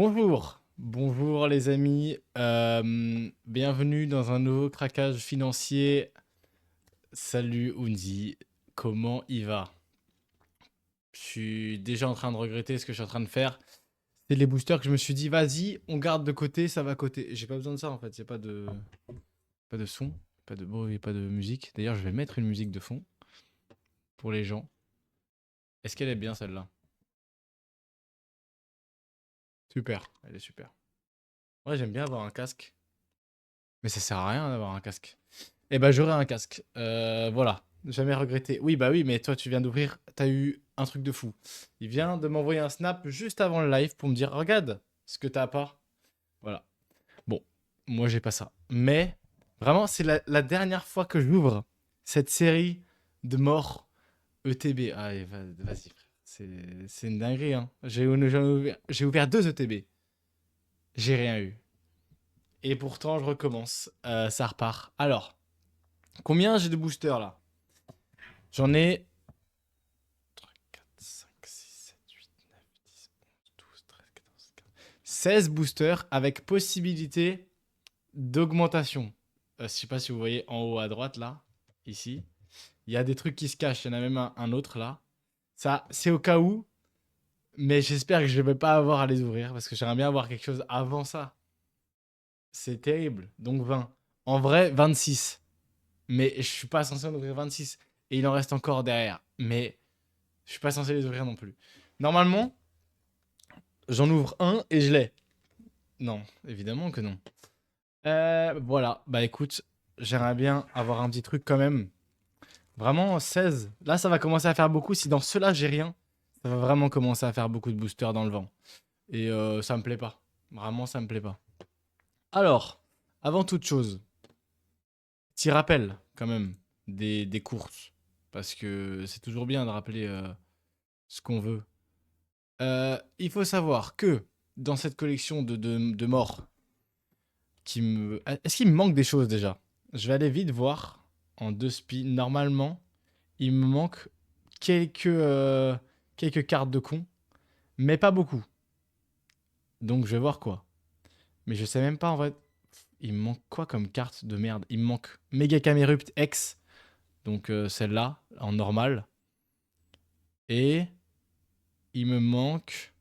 Bonjour, bonjour les amis, bienvenue dans un nouveau craquage financier. Salut Unzi, comment il va? Je suis déjà en train de regretter ce que je suis en train de faire. C'est les boosters que je me suis dit, vas-y, on garde de côté, ça va côté. J'ai pas besoin de ça en fait, il n'y a pas de son, pas de bruit, pas de musique. D'ailleurs, je vais mettre une musique de fond pour les gens. Est-ce qu'elle est bien celle-là? Super, elle est super. Ouais, j'aime bien avoir un casque, mais ça sert à rien d'avoir un casque. Eh ben, j'aurai un casque. Voilà. Jamais regretté. Oui, bah oui, mais toi, tu viens d'ouvrir. T'as eu un truc de fou. Il vient de m'envoyer un snap juste avant le live pour me dire, regarde ce que t'as pas. Voilà. Bon, moi, j'ai pas ça. Mais, vraiment, c'est la dernière fois que j'ouvre cette série de morts ETB. Allez, vas-y, frère. C'est une dinguerie, hein. J'ai ouvert 2 ETB. J'ai rien eu. Et pourtant, je recommence. Ça repart. Alors, combien j'ai de boosters là? J'en ai 3, 4, 5, 6, 7, 8, 9, 10, 11, 12, 13, 14, 15. 16 boosters avec possibilité d'augmentation. Je sais pas si vous voyez en haut à droite là, ici. Il y a des trucs qui se cachent. Il y en a même un autre là. Ça, c'est au cas où. Mais j'espère que je vais pas avoir à les ouvrir parce que j'aimerais bien avoir quelque chose avant ça. C'est terrible. Donc 20. En vrai, 26. Mais je suis pas censé en ouvrir 26. Et il en reste encore derrière. Mais je suis pas censé les ouvrir non plus. Normalement, j'en ouvre un et je l'ai. Non, évidemment que non. Voilà, bah écoute, j'aimerais bien avoir un petit truc quand même. Vraiment, 16. Là, ça va commencer à faire beaucoup. Si dans ceux-là, j'ai rien, ça va vraiment commencer à faire beaucoup de boosters dans le vent. Et ça me plaît pas. Vraiment, ça me plaît pas. Alors, avant toute chose, petit rappel quand même des courses. Parce que c'est toujours bien de rappeler ce qu'on veut. Il faut savoir que dans cette collection de morts, est-ce qu'il me manque des choses déjà? Je vais aller vite voir en 2 spies. Normalement, il me manque quelques cartes de con, mais pas beaucoup. Donc je vais voir quoi. Mais je sais même pas en vrai. Il me manque quoi comme carte de merde? Il me manque Mega Camerupt X, donc celle-là, en normal. Et il me manque.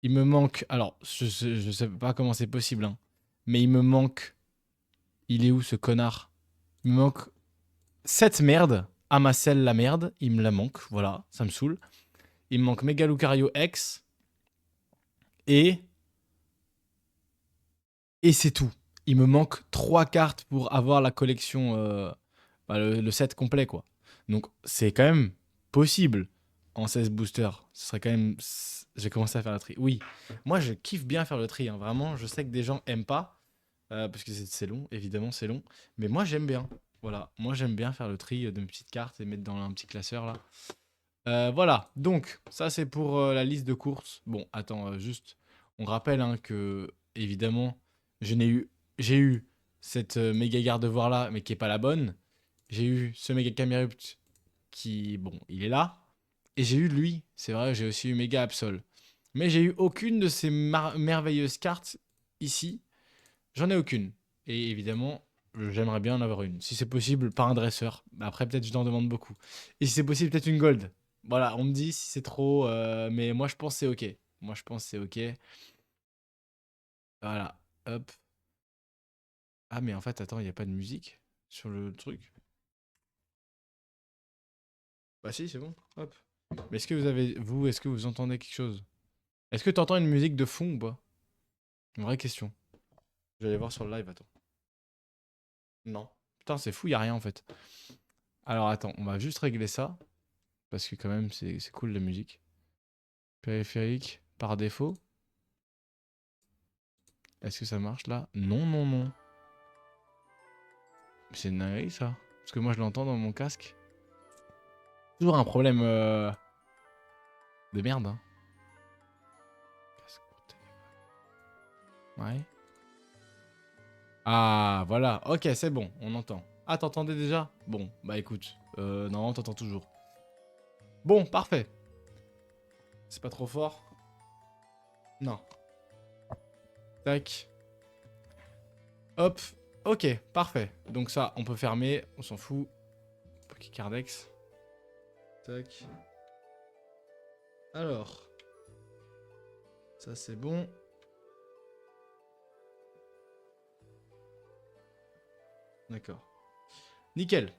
Il me manque. Alors, je sais pas comment c'est possible, hein, mais il me manque. Il est où ce connard? Il me manque cette merde. Amacel la merde. Il me la manque. Voilà, ça me saoule. Il me manque Megalucario X. Et. Et c'est tout. Il me manque 3 cartes pour avoir la collection. Bah, le set complet, quoi. Donc, c'est quand même possible en 16 boosters. Ce serait quand même. J'ai commencé à faire la tri. Oui, moi je kiffe bien faire le tri, hein. Vraiment, je sais que des gens aiment pas. Parce que c'est long, évidemment, c'est long. Mais moi, j'aime bien. Voilà, moi, j'aime bien faire le tri de mes petites cartes et mettre dans un petit classeur là. Voilà, donc, ça, c'est pour la liste de courses. Bon, attends, juste, on rappelle hein, que, évidemment, je n'ai eu, j'ai eu cette méga garde-voir là, mais qui est pas la bonne. J'ai eu ce méga Camerupt qui, bon, il est là. Et j'ai eu lui, c'est vrai, j'ai aussi eu méga Absol. Mais j'ai eu aucune de ces merveilleuses cartes ici. J'en ai aucune. Et évidemment, j'aimerais bien en avoir une. Si c'est possible, pas un dresseur. Après, peut-être je t'en demande beaucoup. Et si c'est possible, peut-être une gold. Voilà, on me dit si c'est trop, mais moi je pense que c'est ok. Moi je pense que c'est ok. Voilà, hop. Ah, mais en fait, attends, il n'y a pas de musique sur le truc. Bah si, c'est bon. Hop. Mais est-ce que est-ce que vous entendez quelque chose? Est-ce que tu entends une musique de fond ou pas? Une vraie question. Je vais aller voir sur le live, attends. Non. Putain, c'est fou, il a rien en fait. Alors attends, on va juste régler ça. Parce que quand même, c'est cool la musique. Périphérique, par défaut. Est-ce que ça marche là? Non, non, non. C'est une dinguerie ça. Parce que moi je l'entends dans mon casque. Toujours un problème de merde. Hein. Casque pour téléphone. Ouais. Ah, voilà. Ok, c'est bon, on entend. Ah, t'entendais déjà? Bon, bah écoute. Non, t'entends toujours. Bon, parfait. C'est pas trop fort. Non. Tac. Hop. Ok, parfait. Donc ça, on peut fermer. On s'en fout. Pokécardex. Tac. Alors. Ça, c'est bon. D'accord. Nickel.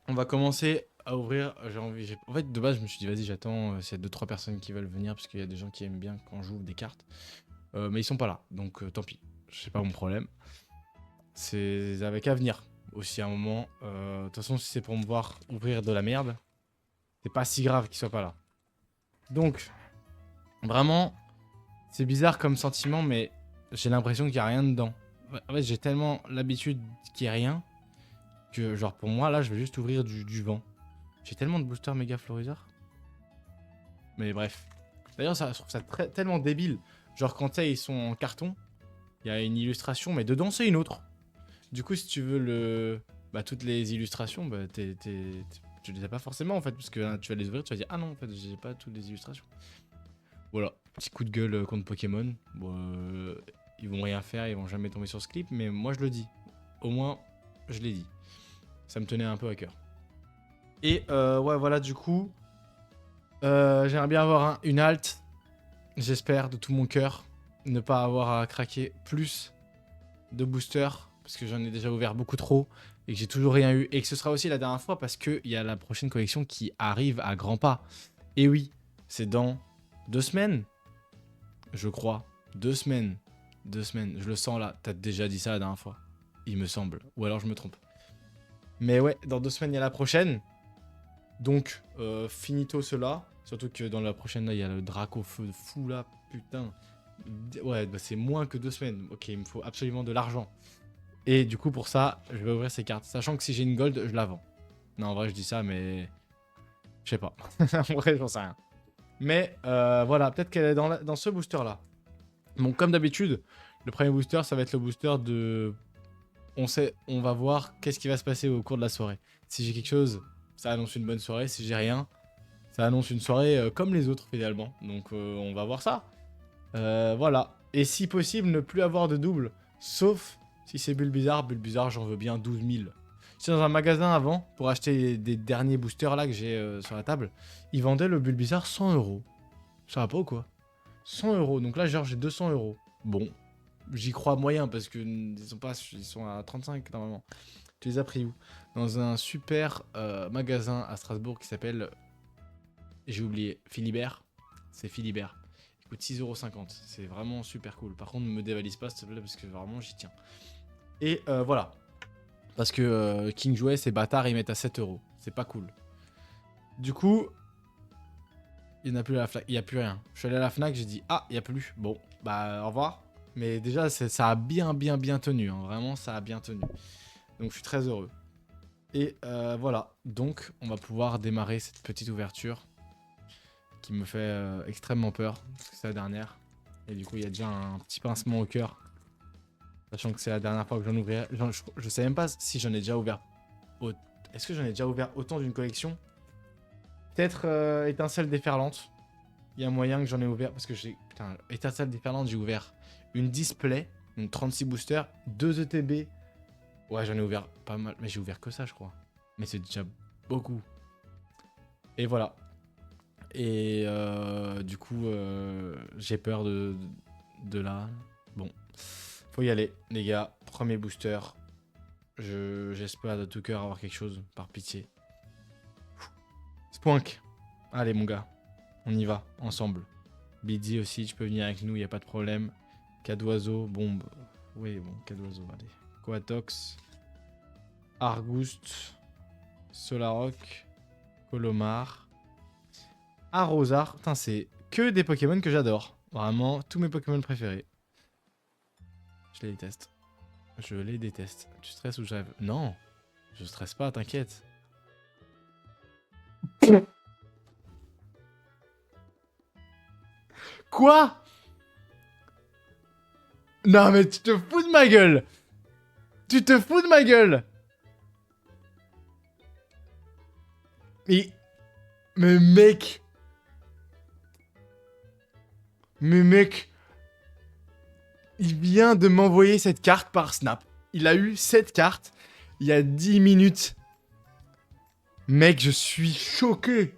On va commencer à ouvrir. J'ai envie. En fait, de base, je me suis dit, vas-y, j'attends s'il y a 2-3 personnes qui veulent venir, parce qu'il y a des gens qui aiment bien quand j'ouvre des cartes. Mais ils sont pas là, donc tant pis. C'est pas mon problème. C'est avec à venir aussi à un moment. De toute façon, si c'est pour me voir ouvrir de la merde, c'est pas si grave qu'ils soient pas là. Donc, vraiment, c'est bizarre comme sentiment, mais j'ai l'impression qu'il y a rien dedans. En fait, j'ai tellement l'habitude qu'il y ait rien que, genre, pour moi, là, je vais juste ouvrir du vent. J'ai tellement de boosters méga floriseurs. Mais bref. D'ailleurs, je trouve ça tellement débile. Genre, quand ils sont en carton, il y a une illustration, mais dedans, c'est une autre. Du coup, si tu veux toutes les illustrations, tu les as pas forcément, en fait, parce que hein, tu vas les ouvrir, tu vas dire, ah non, en fait, j'ai pas toutes les illustrations. Voilà, petit coup de gueule contre Pokémon. Bon, ils vont rien faire, ils vont jamais tomber sur ce clip, mais moi, je le dis. Au moins, je l'ai dit. Ça me tenait un peu à cœur. Et ouais, voilà, du coup, j'aimerais bien avoir une halte. J'espère de tout mon cœur ne pas avoir à craquer plus de boosters, parce que j'en ai déjà ouvert beaucoup trop et que j'ai toujours rien eu. Et que ce sera aussi la dernière fois parce qu'il y a la prochaine collection qui arrive à grands pas. Et oui, c'est dans 2 semaines, je crois. 2 semaines. 2 semaines, je le sens là. T'as déjà dit ça la dernière fois, il me semble. Ou alors je me trompe. Mais ouais, dans 2 semaines, il y a la prochaine. Donc, finito cela. Surtout que dans la prochaine, là, il y a le Draco feu de fou là. Putain. Ouais, bah, c'est moins que 2 semaines. Ok, il me faut absolument de l'argent. Et du coup, pour ça, je vais ouvrir ces cartes. Sachant que si j'ai une gold, je la vends. Non, en vrai, je dis ça, mais... Je sais pas. En vrai, j'en sais rien. Mais voilà, peut-être qu'elle est dans ce booster-là. Donc, comme d'habitude, le premier booster, ça va être le booster de... On va voir qu'est-ce qui va se passer au cours de la soirée. Si j'ai quelque chose, ça annonce une bonne soirée. Si j'ai rien, ça annonce une soirée comme les autres, finalement. Donc, on va voir ça. Voilà. Et si possible, ne plus avoir de double. Sauf si c'est Bulbizarre, j'en veux bien 12 000. J'étais dans un magasin avant pour acheter des derniers boosters là que j'ai sur la table. Ils vendaient le Bulbizarre 100 euros. Ça va pas ou quoi? 100 euros. Donc là, genre, j'ai 200 euros. Bon, j'y crois moyen parce que ils sont à 35 normalement. Tu les as pris où? Dans un super magasin à Strasbourg qui s'appelle, j'ai oublié, Philibert. C'est Philibert. Il coûte 6,50 €. C'est vraiment super cool. Par contre, ne me dévalise pas, s'il te plaît, parce que vraiment, j'y tiens. Et voilà. Parce que King Jouet, ces bâtards, ils mettent à 7 euros. C'est pas cool. Du coup, il n'y en a plus à la Fnac. Il n'y a plus rien. Je suis allé à la Fnac, j'ai dit, ah, il n'y a plus. Bon, bah, au revoir. Mais déjà, ça a bien tenu. Hein. Vraiment, ça a bien tenu. Donc, je suis très heureux. Et voilà. Donc, on va pouvoir démarrer cette petite ouverture qui me fait extrêmement peur. Parce que c'est la dernière. Et du coup, il y a déjà un petit pincement au cœur. Sachant que c'est la dernière fois que j'en ouvrirai. Je sais même pas si j'en ai déjà ouvert. Est-ce que j'en ai déjà ouvert autant d'une collection? Peut-être Étincelle déferlante. Il y a moyen que j'en ai ouvert. Parce que j'ai. Putain, Étincelle déferlante, j'ai ouvert une display, une 36 boosters, 2 ETB. Ouais, j'en ai ouvert pas mal. Mais j'ai ouvert que ça, je crois. Mais c'est déjà beaucoup. Et voilà. Et du coup, j'ai peur de là. Bon. Faut y aller, les gars. Premier booster. J'espère de tout cœur avoir quelque chose, par pitié. Spoink. Allez, mon gars. On y va, ensemble. Biddy aussi, tu peux venir avec nous, y a pas de problème. Cadoiseau, bombe. Oui, bon, Cadoiseau, allez. Coatox. Argouste. Solaroc. Colomar. Arrosar. Putain, c'est que des Pokémon que j'adore. Vraiment, tous mes Pokémon préférés. Je les déteste. Je les déteste. Tu stresses ou je rêve? Non, je stresse pas, t'inquiète. Quoi? Non mais tu te fous de ma gueule! Tu te fous de ma gueule! Mais... Mais mec! Mais mec! Il vient de m'envoyer cette carte par Snap. Il a eu cette carte il y a 10 minutes. Mec, je suis choqué.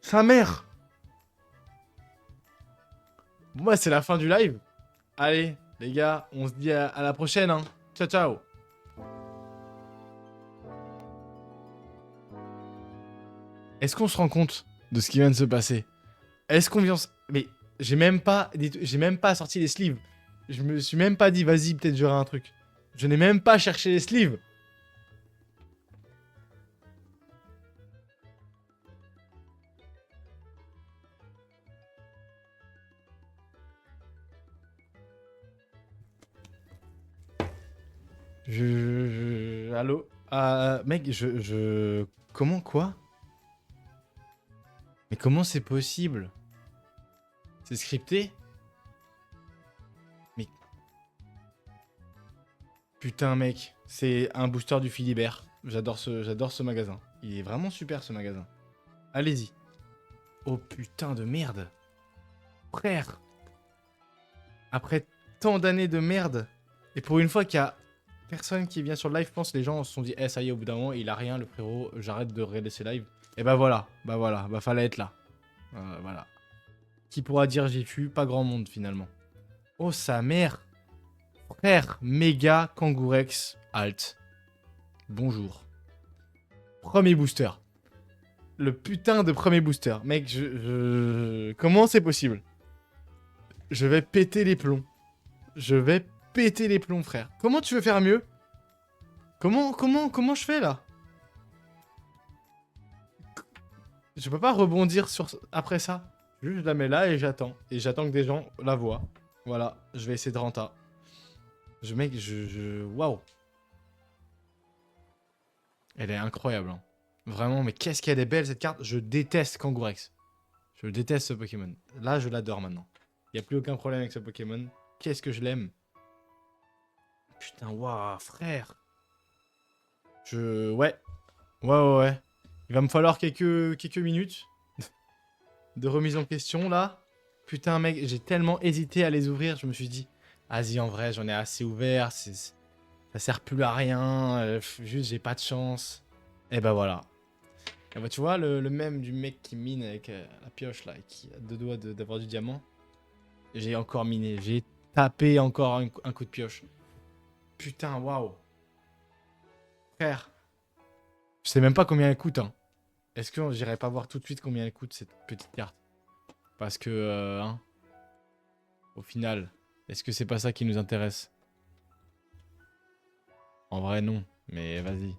Sa mère. Bon, bah, c'est la fin du live. Allez, les gars, on se dit à la prochaine. Hein. Ciao, ciao. Est-ce qu'on se rend compte de ce qui vient de se passer? Est-ce qu'on vient... Mais j'ai même pas sorti les sleeves. Je me suis même pas dit, vas-y, peut-être j'aurai un truc. Je n'ai même pas cherché les sleeves. Allô? Mec, Comment, quoi? Mais comment c'est possible? C'est scripté? Mais... Putain, mec, c'est un booster du Philibert. J'adore ce magasin. Il est vraiment super, ce magasin. Allez-y. Oh, putain de merde. Frère. Après tant d'années de merde, et pour une fois qu'il y a personne qui vient sur le live, je pense que les gens se sont dit, eh, ça y est, au bout d'un moment, il a rien, le frérot, j'arrête de regarder ses lives. Et bah voilà, fallait être là. Voilà. Qui pourra dire j'y fus? Pas grand monde, finalement. Oh, sa mère. Frère, méga Kangourex, alt. Bonjour. Premier booster. Le putain de premier booster. Mec, comment c'est possible? Je vais péter les plombs. Je vais péter les plombs, frère. Comment tu veux faire mieux? Comment je fais, là? Je peux pas rebondir après ça. Juste, je la mets là et j'attends. Et j'attends que des gens la voient. Voilà, je vais essayer de renta. Mec, waouh. Elle est incroyable, hein. Vraiment, mais qu'est-ce qu'elle est belle, cette carte. Je déteste Kangourex. Je déteste ce Pokémon. Là, je l'adore maintenant. Il n'y a plus aucun problème avec ce Pokémon. Qu'est-ce que je l'aime. Putain, waouh, frère. Ouais. Ouais. Il va me falloir quelques minutes de remise en question, là. Putain, mec, j'ai tellement hésité à les ouvrir. Je me suis dit, vas-y, en vrai, j'en ai assez ouvert. Ça sert plus à rien. Juste, j'ai pas de chance. Et bah voilà. Et bah, tu vois, le même du mec qui mine avec la pioche, là, et qui a deux doigts d'avoir du diamant. J'ai encore miné. J'ai tapé encore un coup de pioche. Putain, waouh. Frère. Je sais même pas combien elle coûte, hein. Est-ce que j'irai pas voir tout de suite combien elle coûte, cette petite carte? Parce que, hein, au final, est-ce que c'est pas ça qui nous intéresse? En vrai, non. Mais vas-y.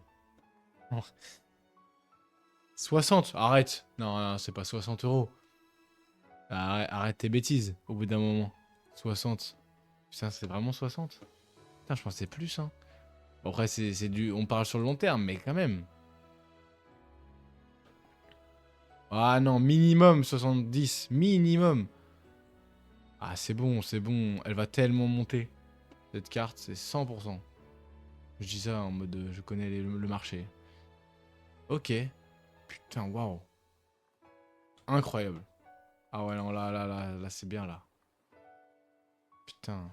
60, arrête. Non, c'est pas 60 €. Arrête tes bêtises, au bout d'un moment. 60. Putain, c'est vraiment 60? Putain, je pensais plus, hein. Bon, après, on parle sur le long terme, mais quand même. Ah non, minimum 70. Minimum. Ah, c'est bon, c'est bon. Elle va tellement monter. Cette carte, c'est 100%. Je dis ça en mode, je connais le marché. Ok. Putain, waouh. Incroyable. Ah ouais, non, là, c'est bien, là. Putain.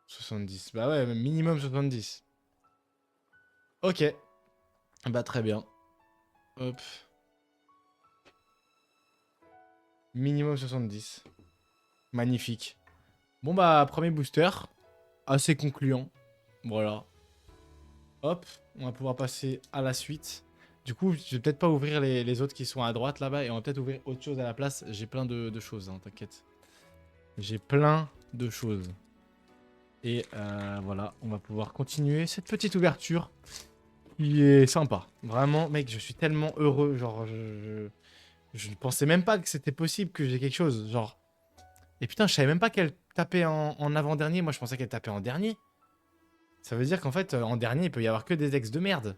70. Bah ouais, minimum 70. Ok. Bah très bien. Hop. Minimum 70. Magnifique. Bon bah, premier booster. Assez concluant. Voilà. Hop. On va pouvoir passer à la suite. Du coup, je vais peut-être pas ouvrir les autres qui sont à droite là-bas. Et on va peut-être ouvrir autre chose à la place. J'ai plein de choses, hein, t'inquiète. J'ai plein de choses. Et voilà, on va pouvoir continuer cette petite ouverture. Qui est sympa. Vraiment, mec, je suis tellement heureux. Genre, je ne pensais même pas que c'était possible que j'ai quelque chose. Genre. Et putain, je savais même pas qu'elle tapait en avant-dernier. Moi, je pensais qu'elle tapait en dernier. Ça veut dire qu'en fait, en dernier, il peut y avoir que des ex de merde.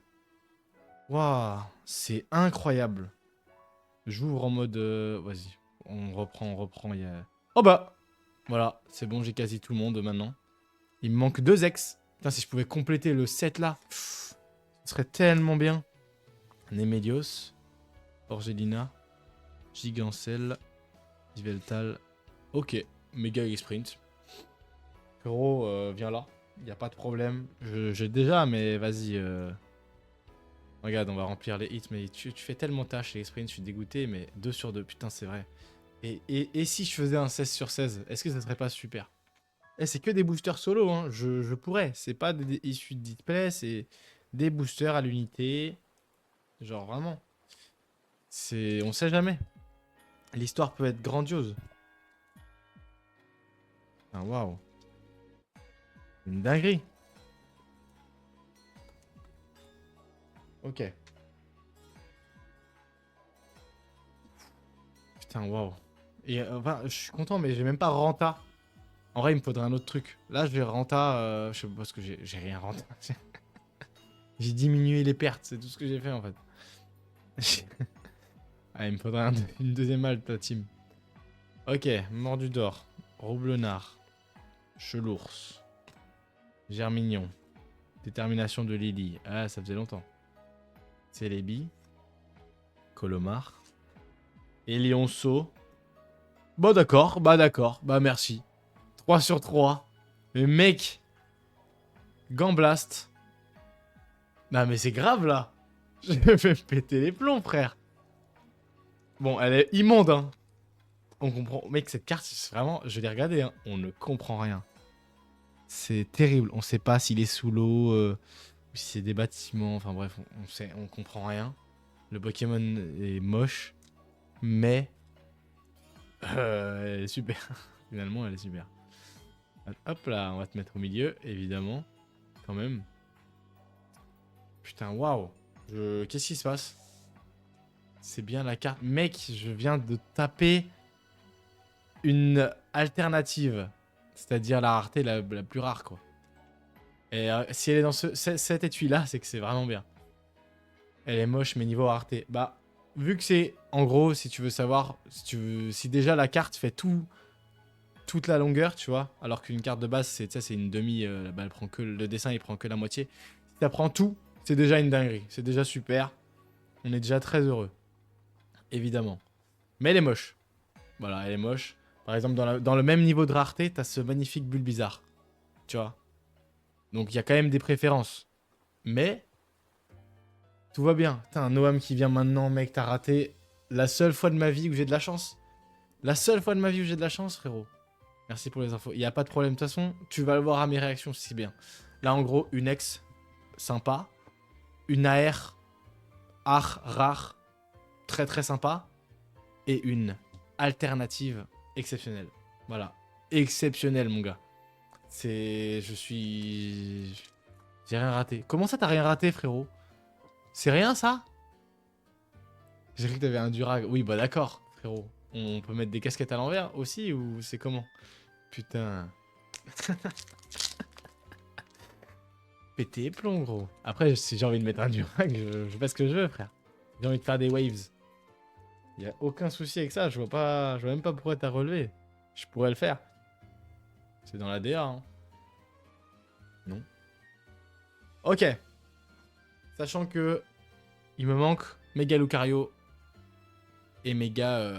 Waouh, c'est incroyable. J'ouvre en mode... Vas-y, on reprend. Oh bah. Voilà, c'est bon, j'ai quasi tout le monde maintenant. Il me manque 2 ex. Putain, si je pouvais compléter le set là. Ce serait tellement bien. Nemelios. Orgelina. Gigancel. Yveltal. Ok. Méga Sprint. Frérot, viens là. Y a pas de problème. J'ai déjà, mais vas-y. Regarde, on va remplir les hits. Mais tu fais tellement tâche les sprints, je suis dégoûté. Mais 2 sur 2, putain, c'est vrai. Et si je faisais un 16 sur 16, est-ce que ça serait pas super? Eh, c'est que des boosters solo, hein. Je pourrais. C'est pas des issues de display, c'est des boosters à l'unité. Genre vraiment. On sait jamais. L'histoire peut être grandiose. Ah, waouh. Une dinguerie. Ok. Putain, waouh. Et enfin, je suis content, mais j'ai même pas renta. En vrai, il me faudrait un autre truc. Là, je vais renta. Je sais pas parce que j'ai rien renta. J'ai diminué les pertes, c'est tout ce que j'ai fait en fait. Ah, il me faudrait une deuxième halte, la team. Ok, mordu d'or, roublenard, chelours, germignon, détermination de Lily. Ah, ça faisait longtemps. Célébi, colomar, Elionceau. Bon, d'accord, bah merci. 3 sur 3. Mais mec, Gamblast. Non, mais c'est grave là. Je vais me péter les plombs, frère. Bon, elle est immonde, hein. On comprend. Mec, cette carte, c'est vraiment. Je l'ai regardée, hein. On ne comprend rien. C'est terrible. On sait pas s'il est sous l'eau, ou si c'est des bâtiments. Enfin bref, on comprend rien. Le Pokémon est moche, mais elle est super. Finalement, elle est super. Hop là, on va te mettre au milieu, évidemment, quand même. Putain, waouh. Qu'est-ce qui se passe? C'est bien la carte. Mec, je viens de taper une alternative, c'est-à-dire la rareté la plus rare, quoi. Et si elle est dans cette étui-là, c'est que c'est vraiment bien. Elle est moche, mais niveau rareté. Bah, vu que c'est, en gros, si tu veux savoir, si déjà la carte fait toute la longueur, tu vois, alors qu'une carte de base, c'est une demi, bah, elle prend que, le dessin, il prend que la moitié. Si ça prend tout, c'est déjà une dinguerie. C'est déjà super. On est déjà très heureux. Évidemment. Mais elle est moche. Voilà, elle est moche. Par exemple, dans le même niveau de rareté, t'as ce magnifique bulle bizarre. Tu vois. Donc, il y a quand même des préférences. Mais tout va bien. T'as un Noam qui vient maintenant, mec, t'as raté la seule fois de ma vie où j'ai de la chance. La seule fois de ma vie où j'ai de la chance, frérot. Merci pour les infos. Il n'y a pas de problème. De toute façon, tu vas le voir à mes réactions si c'est bien. Là, en gros, une ex sympa. Une AR rare, très très sympa. Et une alternative exceptionnelle. Voilà. Exceptionnelle, mon gars. Je suis... J'ai rien raté. Comment ça, t'as rien raté, frérot? C'est rien, ça? J'ai cru que t'avais un durag. Oui, bah d'accord, frérot. On peut mettre des casquettes à l'envers aussi, ou c'est comment? Putain. Péter les plombs, gros. Après, si j'ai envie de mettre un durag, je fais ce que je veux, frère. J'ai envie de faire des waves. Y a aucun souci avec ça, je vois même pas pourquoi t'as relevé. Je pourrais le faire. C'est dans la DA, hein. Non. Ok. Sachant que il me manque Méga Lucario et Méga...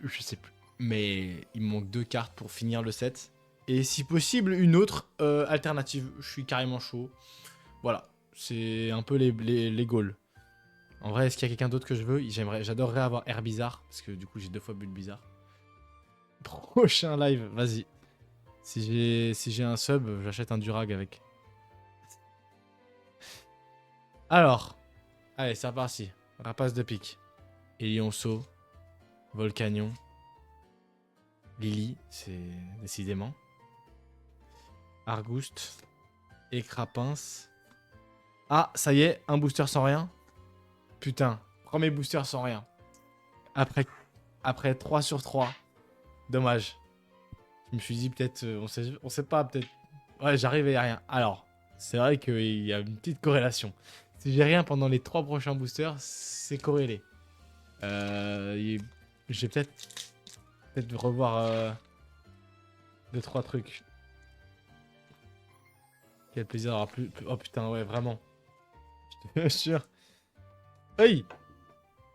je sais plus. Mais il me manque 2 cartes pour finir le set. Et si possible, une autre alternative. Je suis carrément chaud. Voilà. C'est un peu les goals. En vrai, est-ce qu'il y a quelqu'un d'autre que je veux? J'adorerais avoir Air Bizarre. Parce que du coup, j'ai 2 fois Bulle Bizarre. Prochain live, vas-y. Si j'ai un sub, j'achète un Durag avec. Alors. Allez, c'est reparti. Rapace de pique. Elionceau. Volcanion. Lily, c'est décidément. Argouste. Écrapince. Ah, ça y est, un booster sans rien. Putain, premier booster sans rien. Après 3 sur 3. Dommage. Je me suis dit peut-être, on sait pas, peut-être. Ouais, j'arrive et y a rien. Alors, c'est vrai qu'il y a une petite corrélation. Si j'ai rien pendant les 3 prochains boosters, c'est corrélé. Je vais peut-être revoir 2-3 trucs. Quel plaisir d'avoir plus... Oh putain, ouais, vraiment. Je te jure. Hey!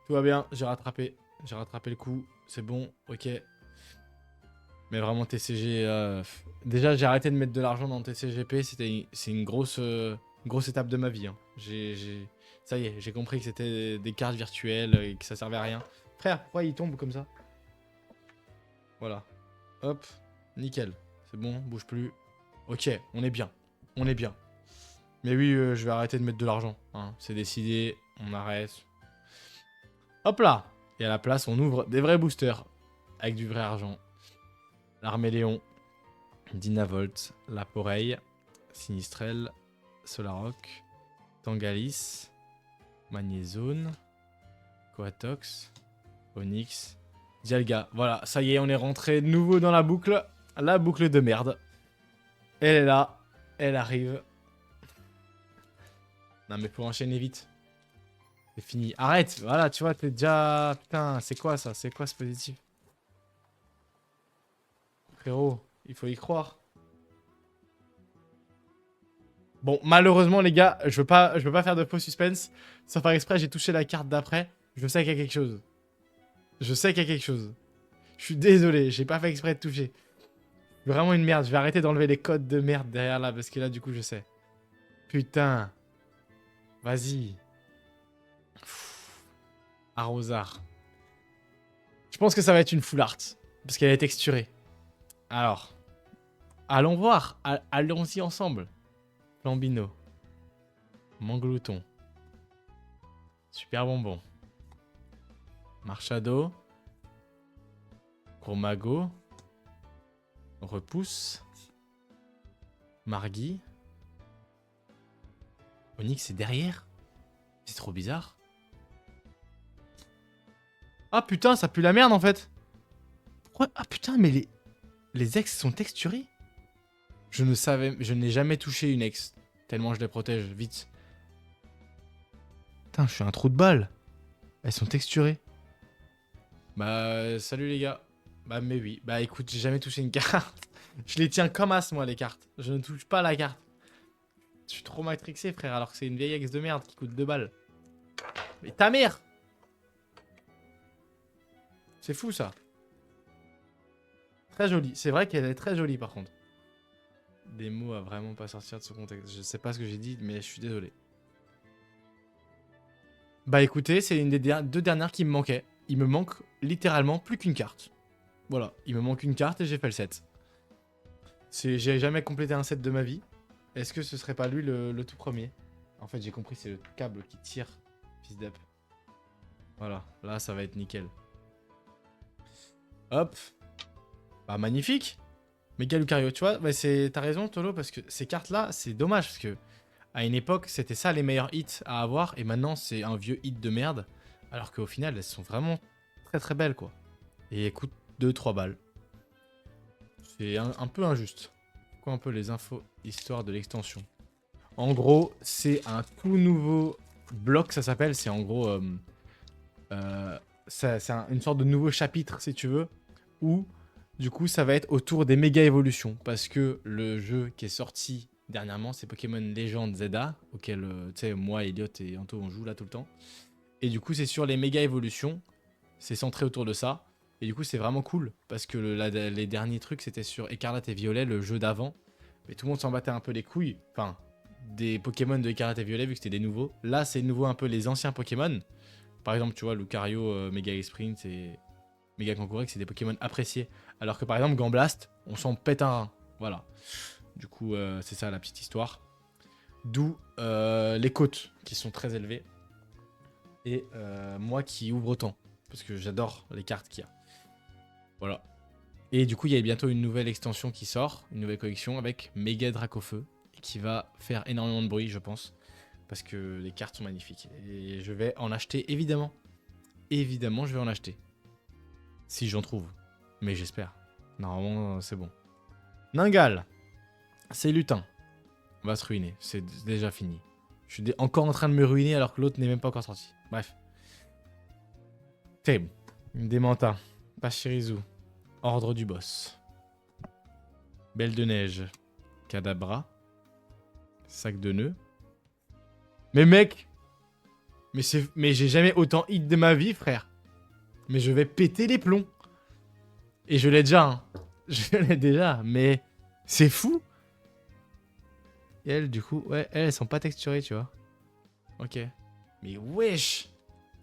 Tout va bien, j'ai rattrapé. J'ai rattrapé le coup. C'est bon, ok. Mais vraiment, TCG... Déjà, j'ai arrêté de mettre de l'argent dans TCGP. C'est une grosse étape de ma vie. Hein. Ça y est, j'ai compris que c'était des cartes virtuelles et que ça servait à rien. Frère, pourquoi il tombe comme ça? Voilà. Hop, nickel. C'est bon, bouge plus. Ok, on est bien. On est bien. Mais oui, je vais arrêter de mettre de l'argent. Hein. C'est décidé, on arrête. Hop là. Et à la place, on ouvre des vrais boosters. Avec du vrai argent. L'armée Léon. Dynavolt. Laporeille. Sinistrel. Solaroc. Tangalis. Magnézone. Coatox. Onyx. Dialga. Voilà, ça y est, on est rentré de nouveau dans la boucle. La boucle de merde. Elle est là. Elle arrive. Non mais faut enchaîner vite. C'est fini. Arrête. Voilà, tu vois, t'es déjà... Putain, c'est quoi ça? C'est quoi ce positif? Frérot, il faut y croire. Bon, malheureusement, les gars, je veux pas faire de faux suspense. Sans faire exprès, j'ai touché la carte d'après. Je sais qu'il y a quelque chose. Je sais qu'il y a quelque chose. Je suis désolé, j'ai pas fait exprès de toucher. Vraiment une merde. Je vais arrêter d'enlever les codes de merde derrière là, parce que là, du coup, je sais. Putain. Vas-y. Arrosard. Je pense que ça va être une full art. Parce qu'elle est texturée. Alors. Allons voir. Allons-y ensemble. Flambino. Manglouton. Super bonbon. Marchado. Chromago. Repousse. Margui. Onyx c'est derrière. C'est trop bizarre. Ah putain, ça pue la merde en fait. Pourquoi? Ah putain, mais les ex sont texturés. Je n'ai jamais touché une ex. Tellement je les protège, vite. Putain, je suis un trou de balle. Elles sont texturées. Bah, salut les gars. Bah, mais oui. Bah, écoute, j'ai jamais touché une carte. Je les tiens comme as, moi, les cartes. Je ne touche pas la carte. Je suis trop matrixé, frère, alors que c'est une vieille ex de merde qui coûte 2 balles. Mais ta mère! C'est fou, ça. Très jolie. C'est vrai qu'elle est très jolie, par contre. Des mots à vraiment pas sortir de ce contexte. Je sais pas ce que j'ai dit, mais je suis désolé. Bah écoutez, c'est une des deux dernières qui me manquaient. Il me manque littéralement plus qu'une carte. Voilà, il me manque une carte et j'ai fait le set. J'ai jamais complété un set de ma vie. Est-ce que ce serait pas lui le tout premier? En fait, j'ai compris, c'est le câble qui tire, fils d'up. Voilà, là, ça va être nickel. Hop. Bah, magnifique. Méga Lucario, tu vois, bah, t'as raison, Tolo, parce que ces cartes-là, c'est dommage, parce que à une époque, c'était ça les meilleurs hits à avoir, et maintenant, c'est un vieux hit de merde, alors qu'au final, elles sont vraiment très très belles, quoi. Et elles coûtent 2-3 balles. C'est un peu injuste. Quoi un peu les infos histoire de l'extension. En gros, c'est un tout nouveau bloc, ça s'appelle. C'est en gros... c'est une sorte de nouveau chapitre, si tu veux, où, du coup, ça va être autour des méga évolutions. Parce que le jeu qui est sorti dernièrement, c'est Pokémon Legend Zelda, auquel, tu sais, moi, Elliot et Anto, on joue là tout le temps. Et du coup, c'est sur les méga évolutions. C'est centré autour de ça. Et du coup, c'est vraiment cool. Parce que les derniers trucs, c'était sur Écarlate et Violet, le jeu d'avant. Mais tout le monde s'en battait un peu les couilles. Enfin, des Pokémon de Écarlate et Violet, vu que c'était des nouveaux. Là, c'est nouveau un peu les anciens Pokémon. Par exemple, tu vois, Lucario, Mega Sprint et Mega Kangaskhan, c'est des Pokémon appréciés. Alors que par exemple, Gambblast, on s'en pète un rein. Voilà. Du coup, c'est ça la petite histoire. D'où les côtes qui sont très élevées. Et moi qui ouvre autant. Parce que j'adore les cartes qu'il y a. Voilà. Et du coup, il y a bientôt une nouvelle extension qui sort, une nouvelle collection avec Méga Dracofeu, et qui va faire énormément de bruit, je pense, parce que les cartes sont magnifiques. Et je vais en acheter, évidemment. Évidemment, je vais en acheter. Si j'en trouve. Mais j'espère. Normalement, c'est bon. Ningal. C'est lutin. On va se ruiner. C'est déjà fini. Je suis encore en train de me ruiner alors que l'autre n'est même pas encore sorti. Bref. Terrible. Démenta. Pachirisu. Ordre du boss. Belle de neige. Cadabra. Sac de nœuds. Mais mec. Mais j'ai jamais autant hit de ma vie, frère. Mais je vais péter les plombs. Et je l'ai déjà, hein. Je l'ai déjà, mais c'est fou. Et elles, du coup, ouais, elles sont pas texturées, tu vois. Ok. Mais wesh.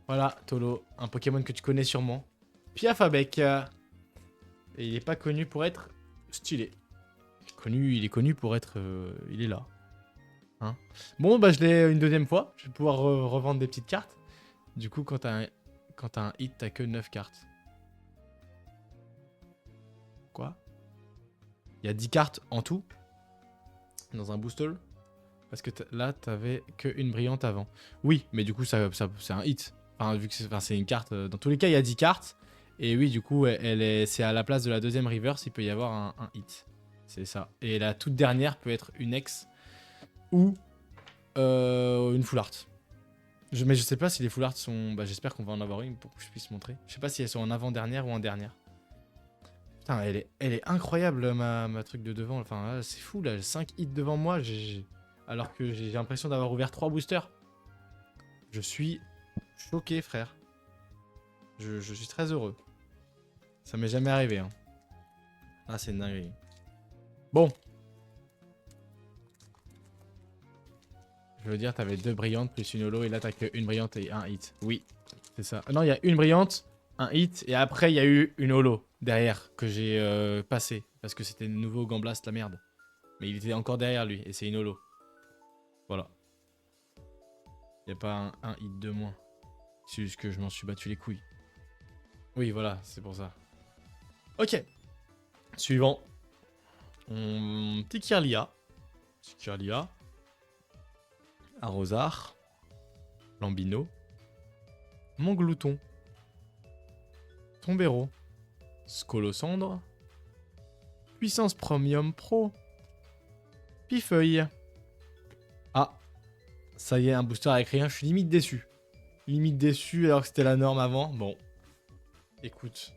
Voilà, Tolo, un Pokémon que tu connais sûrement. Piafabec. Et il est pas connu pour être stylé. Il est connu pour être... il est là. Hein. Bon, bah je l'ai une deuxième fois. Je vais pouvoir revendre des petites cartes. Du coup, quand t'as un hit, t'as que 9 cartes. Quoi? Il y a 10 cartes en tout. Dans un booster. Parce que là, t'avais que une brillante avant. Oui, mais du coup, ça c'est un hit. Enfin, vu que c'est une carte. Dans tous les cas, il y a 10 cartes. Et oui, du coup, c'est à la place de la deuxième reverse, il peut y avoir un hit. C'est ça. Et la toute dernière peut être une ex ou une full art. Mais je sais pas si les full art sont... Bah, j'espère qu'on va en avoir une pour que je puisse montrer. Je sais pas si elles sont en avant-dernière ou en dernière. Putain, elle est incroyable, ma truc de devant. Enfin, c'est fou, là. 5 hits devant moi. Alors que j'ai l'impression d'avoir ouvert 3 boosters. Je suis choqué, frère. Je suis très heureux. Ça m'est jamais arrivé, hein. Ah, c'est une dinguerie. Bon. Je veux dire, t'avais 2 brillantes plus une holo et là t'as que une brillante et un hit. Oui, c'est ça. Non, il y a une brillante, un hit et après il y a eu une holo derrière que j'ai passé parce que c'était nouveau Gamblast la merde. Mais il était encore derrière lui et c'est une holo. Voilà. Il n'y a pas un hit de moins. C'est juste que je m'en suis battu les couilles. Oui, voilà, c'est pour ça. Ok. Suivant. Petit Kirlia. Arrosard. Lambino. Montglouton. Tombero. Scolosandre. Puissance Premium Pro. Pifeuille. Ah. Ça y est, un booster avec rien. Je suis limite déçu. Limite déçu alors que c'était la norme avant. Bon. Écoute.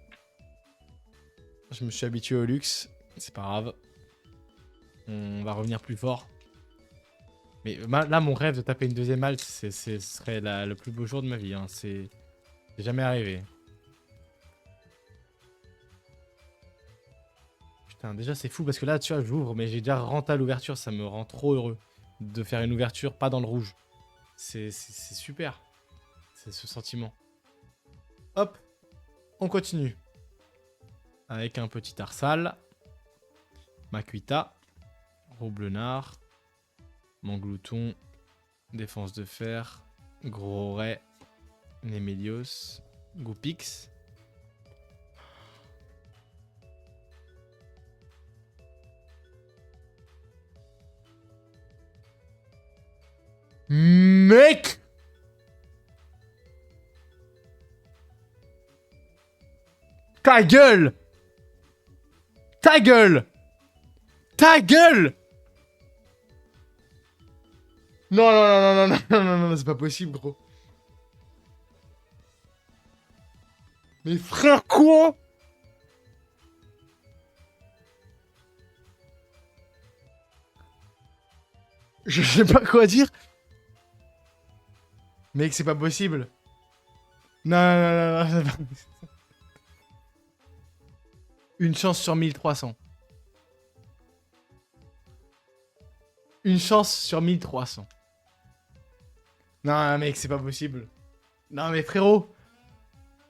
Je me suis habitué au luxe. C'est pas grave. On va revenir plus fort. Mais là, mon rêve de taper une deuxième halte, ce serait le plus beau jour de ma vie. Hein. C'est jamais arrivé. Putain, déjà, c'est fou parce que là, tu vois, j'ouvre, mais j'ai déjà rentré à l'ouverture. Ça me rend trop heureux de faire une ouverture pas dans le rouge. C'est super. C'est ce sentiment. Hop, on continue. Avec un petit Arsal. Makuita. Roublenard. Montglouton. Défense de fer. Gros Ray. Nemelios. Goupix. Mec! Ta gueule! Ta gueule! Ta gueule! Non, non, non, non, non, non, non, non, non, c'est pas possible, gros. Mais frère, quoi? Je sais pas quoi dire. Mec, c'est pas possible. Non, non, non, non, non, c'est pas... Une chance sur 1300. Une chance sur 1300. Non, mec, c'est pas possible. Non, mais frérot.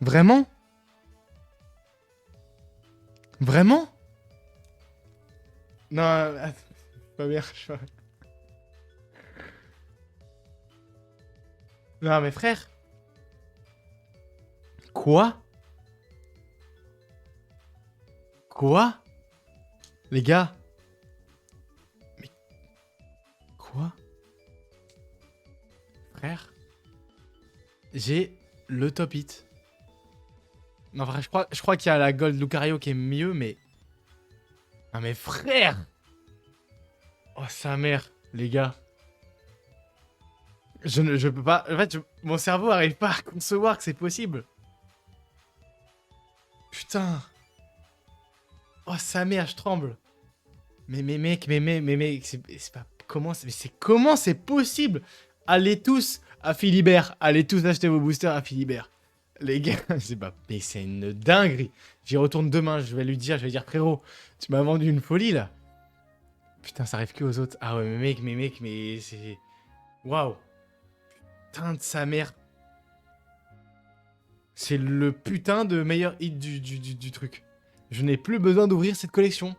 Vraiment? Vraiment? Non, attends, pas bien. Non, mais frère. Quoi? Quoi? Les gars? Mais... Quoi? Frère? J'ai le top hit. Non, vrai, je crois qu'il y a la Gold Lucario qui est mieux, mais... Non, mais frère! Oh, sa mère, les gars. Je peux pas... En fait, mon cerveau arrive pas à concevoir que c'est possible. Putain. Oh, sa mère, je tremble. Mais mec, c'est pas... Comment c'est possible? Allez tous à Philibert. Allez tous acheter vos boosters à Philibert. Les gars, c'est pas... Mais c'est une dinguerie. J'y retourne demain, je vais lui dire, frérot, tu m'as vendu une folie, là. Putain, ça arrive que aux autres. Ah ouais, mais mec, mais c'est... Waouh. Putain de sa mère. C'est le putain de meilleur hit du truc. Je n'ai plus besoin d'ouvrir cette collection.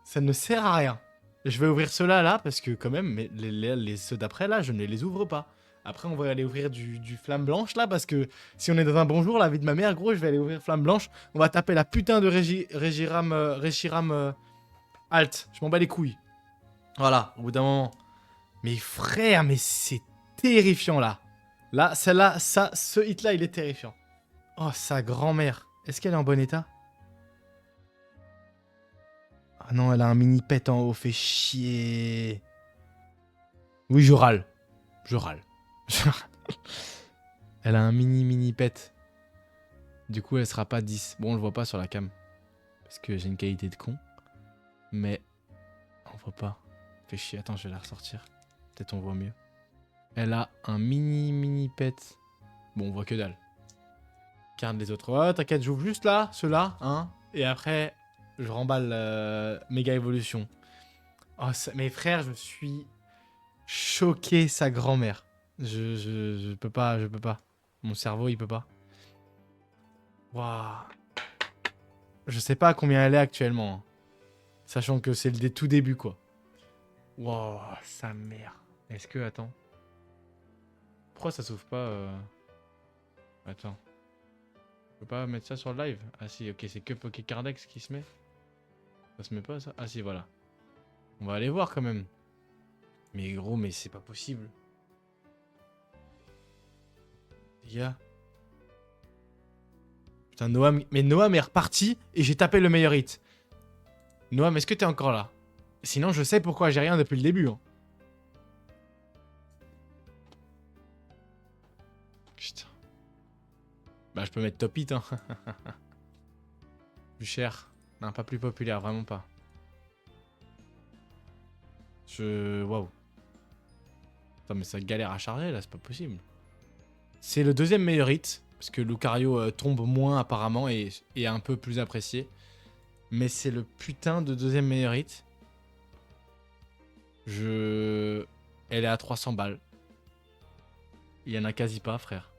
Ça ne sert à rien. Je vais ouvrir ceux-là, là, parce que quand même, mais ceux d'après, là, je ne les ouvre pas. Après, on va aller ouvrir du flamme blanche, là, parce que si on est dans un bon jour, la vie de ma mère, gros, je vais aller ouvrir flamme blanche. On va taper la putain de Reshiram Alt. Je m'en bats les couilles. Voilà, au bout d'un moment. Mais frère, mais c'est terrifiant, là. Là, celle-là, ce hit-là, il est terrifiant. Oh, sa grand-mère. Est-ce qu'elle est en bon état? Ah non, elle a un mini pet en haut, fait chier. Oui, je râle. Je râle. Elle a un mini pet. Du coup, elle sera pas 10. Bon, on le voit pas sur la cam. Parce que j'ai une qualité de con. Mais on voit pas. Fait chier. Attends, je vais la ressortir. Peut-être on voit mieux. Elle a un mini pet. Bon, on voit que dalle. Garde les autres. Ouais, t'inquiète, j'ouvre juste là, ceux-là, hein. Et après, je remballe méga évolution. Oh, mes frères, je suis choqué, sa grand-mère. Je peux pas, je peux pas. Mon cerveau, il peut pas. Waouh. Je sais pas à combien elle est actuellement. Hein. Sachant que c'est le tout début, quoi. Waouh, sa mère. Est-ce que, attends. Pourquoi ça s'ouvre pas Attends. Je peux pas mettre ça sur le live? Ah si, ok, c'est que Pokécardex qui se met. Ça se met pas, ça? Ah si, voilà. On va aller voir quand même. Mais gros, mais c'est pas possible. Les gars. Putain, Noam... Mais Noam est reparti et j'ai tapé le meilleur hit. Noam, est-ce que t'es encore là? Sinon, je sais pourquoi j'ai rien depuis le début. Hein. Putain. Bah, je peux mettre top hit. Hein. Plus cher. Non, pas plus populaire, vraiment pas. Waouh. Attends, mais ça galère à charger, là, c'est pas possible. C'est le deuxième meilleur hit. Parce que Lucario tombe moins, apparemment, et est un peu plus apprécié. Mais c'est le putain de deuxième meilleur hit. Elle est à 300 balles. Il y en a quasi pas, frère.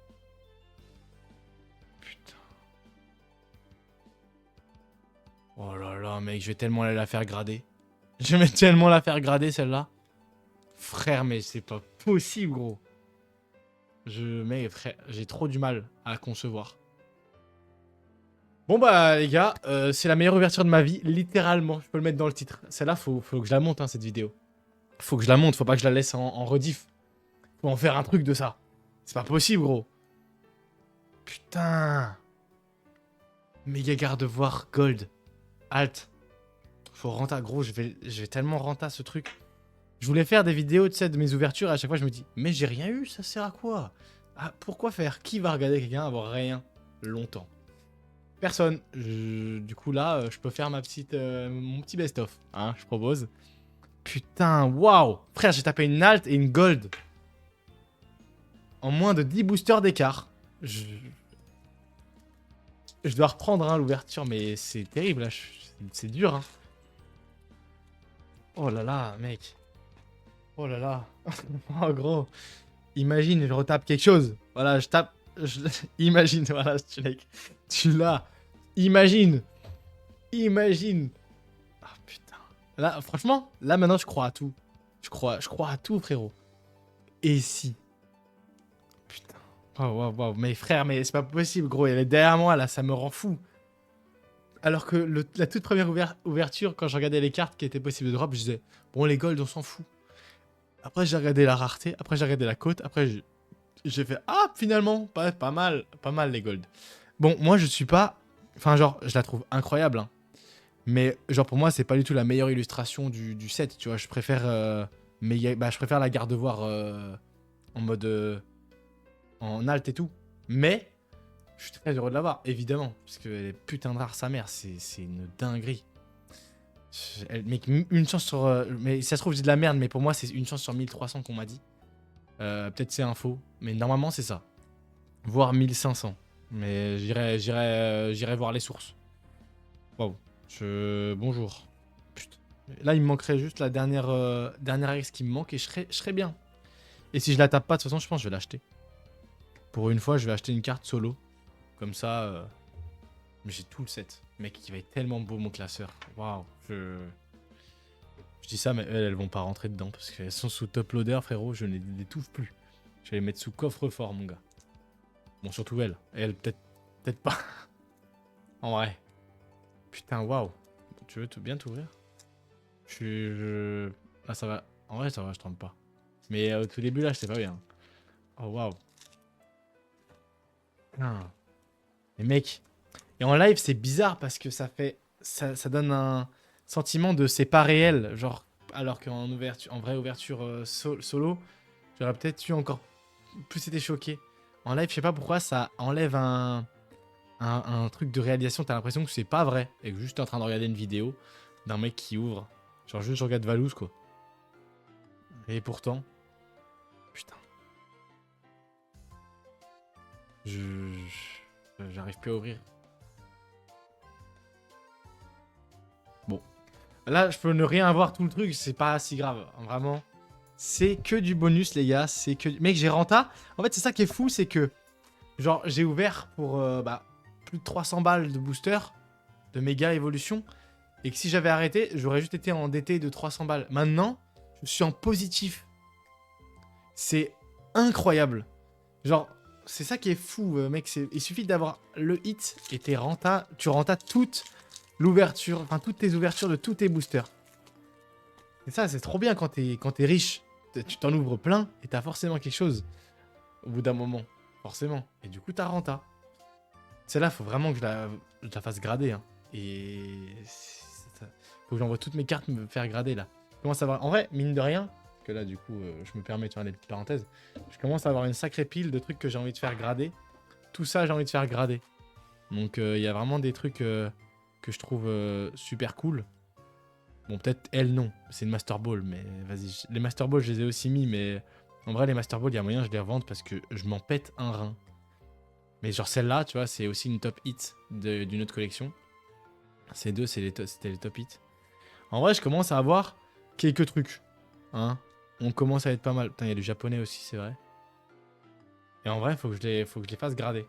Putain. Oh là là, mec, je vais tellement aller la faire grader. Je vais tellement la faire grader, celle-là. Frère, mais c'est pas possible, gros. Mais frère, j'ai trop du mal à concevoir. Bon bah les gars, c'est la meilleure ouverture de ma vie, littéralement. Je peux le mettre dans le titre. Celle-là, faut que je la monte, hein, cette vidéo. Faut que je la monte, faut pas que je la laisse en rediff. Faut en faire un truc de ça. C'est pas possible, gros. Putain. Méga garde-voir gold. Alt. Faut renta, gros, je vais tellement renta ce truc. Je voulais faire des vidéos, tu sais, de mes ouvertures, et à chaque fois je me dis, mais j'ai rien eu, ça sert à quoi? Ah, pourquoi faire? Qui va regarder quelqu'un avoir rien longtemps? Personne. Du coup là, je peux faire mon petit best-of, hein, je propose. Putain, waouh! Frère, j'ai tapé une alt et une gold. En moins de 10 boosters d'écart. Je dois reprendre hein, l'ouverture, mais c'est terrible là, c'est dur. Hein. Oh là là, mec. Oh là là. Oh gros. Imagine, je retape quelque chose. Voilà, je tape. Imagine, voilà, tu l'as. Imagine. Imagine. Ah oh, putain. Là, franchement, là maintenant, je crois à tout. Je crois à tout, frérot. Et si. Putain. Waouh, waouh, waouh. Mais frère, mais c'est pas possible, gros. Elle est derrière moi, là, ça me rend fou. Alors que la toute première ouverture, quand je regardais les cartes qui étaient possibles de drop, je disais, bon, les golds, on s'en fout. Après, j'ai regardé la rareté. Après, j'ai regardé la cote. Après, j'ai fait, ah, finalement, pas mal les golds. Bon, moi, je suis pas... Enfin, genre, je la trouve incroyable. Hein. Mais, genre, pour moi, c'est pas du tout la meilleure illustration du set, tu vois. Je préfère, je préfère la garde-voir en mode... en alt et tout. Mais, je suis très heureux de l'avoir, évidemment. Parce qu'elle est putain de rare, sa mère. C'est une dinguerie. Mec, une chance sur... mais ça se trouve, je dis de la merde, mais pour moi, c'est une chance sur 1300 qu'on m'a dit. Peut-être c'est un faux, mais normalement, c'est ça. Voire 1500. Mais j'irai voir les sources. Waouh. Bonjour. Putain. Là, il me manquerait juste la dernière ex qui me manque et je serais bien. Et si je la tape pas, de toute façon, je pense que je vais l'acheter. Pour une fois, je vais acheter une carte solo. Comme ça, mais j'ai tout le set. Mec, il va être tellement beau, mon classeur. Waouh. Je dis ça, mais elles vont pas rentrer dedans parce qu'elles sont sous top loader, frérot. Je ne les touche plus. Je vais les mettre sous coffre-fort, mon gars. Bon, surtout elle. Et elle, peut-être pas. En vrai. Putain, waouh. Tu veux bien t'ouvrir? Ah, ça va. En vrai, ça va, je trompe pas. Mais au tout début, là, je sais pas bien. Oh, waouh. Putain. Mais mec. Et en live, c'est bizarre parce que ça donne un sentiment de c'est pas réel. Genre, alors en vraie ouverture solo, j'aurais peut-être eu encore plus été choqué. En live, je sais pas pourquoi ça enlève un truc de réalisation. T'as l'impression que c'est pas vrai. Et que juste t'es en train de regarder une vidéo d'un mec qui ouvre. Genre, juste je regarde Valouz, quoi. Et pourtant, putain. J'arrive plus à ouvrir. Bon. Là, je peux ne rien avoir tout le truc, c'est pas si grave. Vraiment. C'est que du bonus, les gars. C'est que. Mec, j'ai renta. En fait, c'est ça qui est fou, c'est que. Genre, j'ai ouvert pour plus de 300 balles de booster, de méga évolution. Et que si j'avais arrêté, j'aurais juste été endetté de 300 balles. Maintenant, je suis en positif. C'est incroyable. Genre, c'est ça qui est fou, mec. Il suffit d'avoir le hit et tu rentas toute l'ouverture, enfin toutes tes ouvertures de tous tes boosters. Et ça, c'est trop bien quand t'es riche. Tu t'en ouvres plein et t'as forcément quelque chose au bout d'un moment. Forcément. Et du coup, t'as renta. Celle-là, faut vraiment que je la fasse grader. Hein. Et faut que j'envoie toutes mes cartes me faire grader là. Je commence à avoir. En vrai, mine de rien, que là, du coup, je me permets de faire des petites parenthèses. Je commence à avoir une sacrée pile de trucs que j'ai envie de faire grader. Tout ça, j'ai envie de faire grader. Donc, il y a vraiment des trucs que je trouve super cool. Bon, peut-être elle, non. C'est une Master Ball, mais vas-y. Les Master Ball, je les ai aussi mis, mais en vrai, les Master Ball, il y a moyen, je les revende parce que je m'en pète un rein. Mais genre celle-là, tu vois, c'est aussi une top hit d'une autre collection. Ces deux, c'était les top hits. En vrai, je commence à avoir quelques trucs. Hein. On commence à être pas mal. Putain, il y a du japonais aussi, c'est vrai. Et en vrai, faut que je les fasse grader.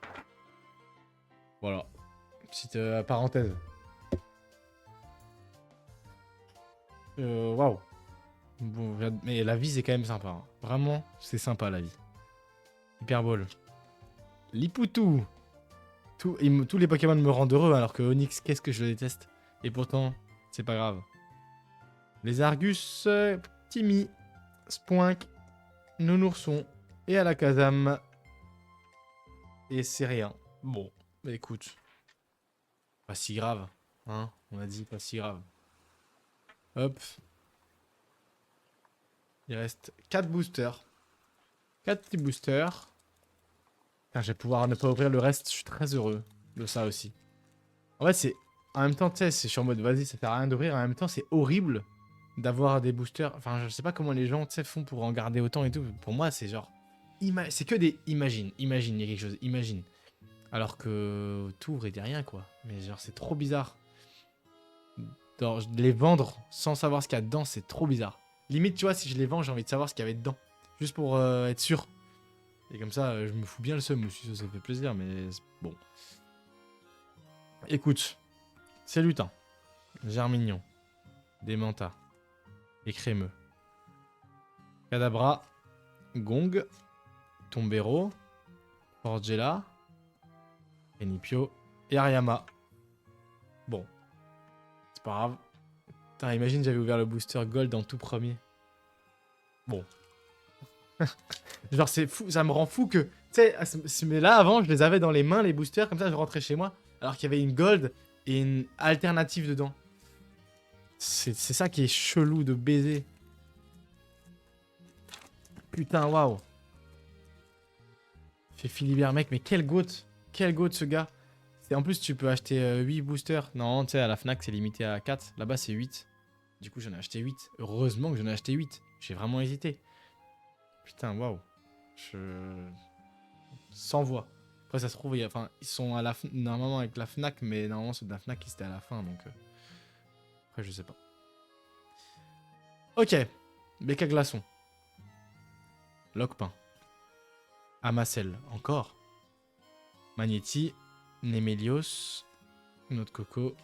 Voilà. Petite parenthèse. Waouh. Bon, mais la vie, c'est quand même sympa. Hein. Vraiment, c'est sympa la vie. Hyperball. Lipoutou. Tous les Pokémon me rendent heureux, alors que Onyx, qu'est-ce que je le déteste. Et pourtant, c'est pas grave. Les Argus, Timmy, Spoink, Nounourson et Alakazam. Et c'est rien. Bon, bah écoute. Pas si grave. Hein, on a dit pas si grave. Hop. Il reste 4 boosters. 4 petits boosters. Putain, je vais pouvoir ne pas ouvrir le reste. Je suis très heureux de ça aussi. En fait, c'est. En même temps, tu sais, je suis en mode vas-y, ça fait rien d'ouvrir. En même temps, c'est horrible d'avoir des boosters. Enfin, je sais pas comment les gens, tu sais, font pour en garder autant et tout. Pour moi, c'est genre. C'est que des. Imagine, il y a quelque chose. Imagine. Alors que t'ouvres et t'es rien, quoi. Mais genre, c'est trop bizarre. Genre, les vendre sans savoir ce qu'il y a dedans, c'est trop bizarre. Limite, tu vois, si je les vends, j'ai envie de savoir ce qu'il y avait dedans. Juste pour être sûr. Et comme ça, je me fous bien le seum aussi, ça fait plaisir, mais bon. Écoute, c'est lutin. Germignon. Démenta. Et crémeux. Kadabra. Gong. Tombero. Forgella. Enipio. Et Ariama. Bon. C'est pas grave. Putain, imagine, j'avais ouvert le booster gold en tout premier. Bon. Genre, c'est fou, ça me rend fou que. Tu sais, mais là, avant, je les avais dans les mains, les boosters, comme ça, je rentrais chez moi, alors qu'il y avait une gold et une alternative dedans. C'est ça qui est chelou de baiser. Putain, waouh. Fait Philibert, mec, mais quel goat. Quel goat, ce gars. En plus, tu peux acheter 8 boosters. Non, tu sais, à la Fnac, c'est limité à 4. Là-bas, c'est 8. Du coup, j'en ai acheté 8. Heureusement que j'en ai acheté 8. J'ai vraiment hésité. Putain, waouh. Sans voix. Après, ça se trouve, enfin, ils sont à la normalement avec la Fnac, mais normalement, ceux de la Fnac, ils étaient à la fin, donc... Après, je sais pas. Ok. Béca Glaçon. Locpin. Amacel. Encore. Magnéti. Némélios. Noix de coco.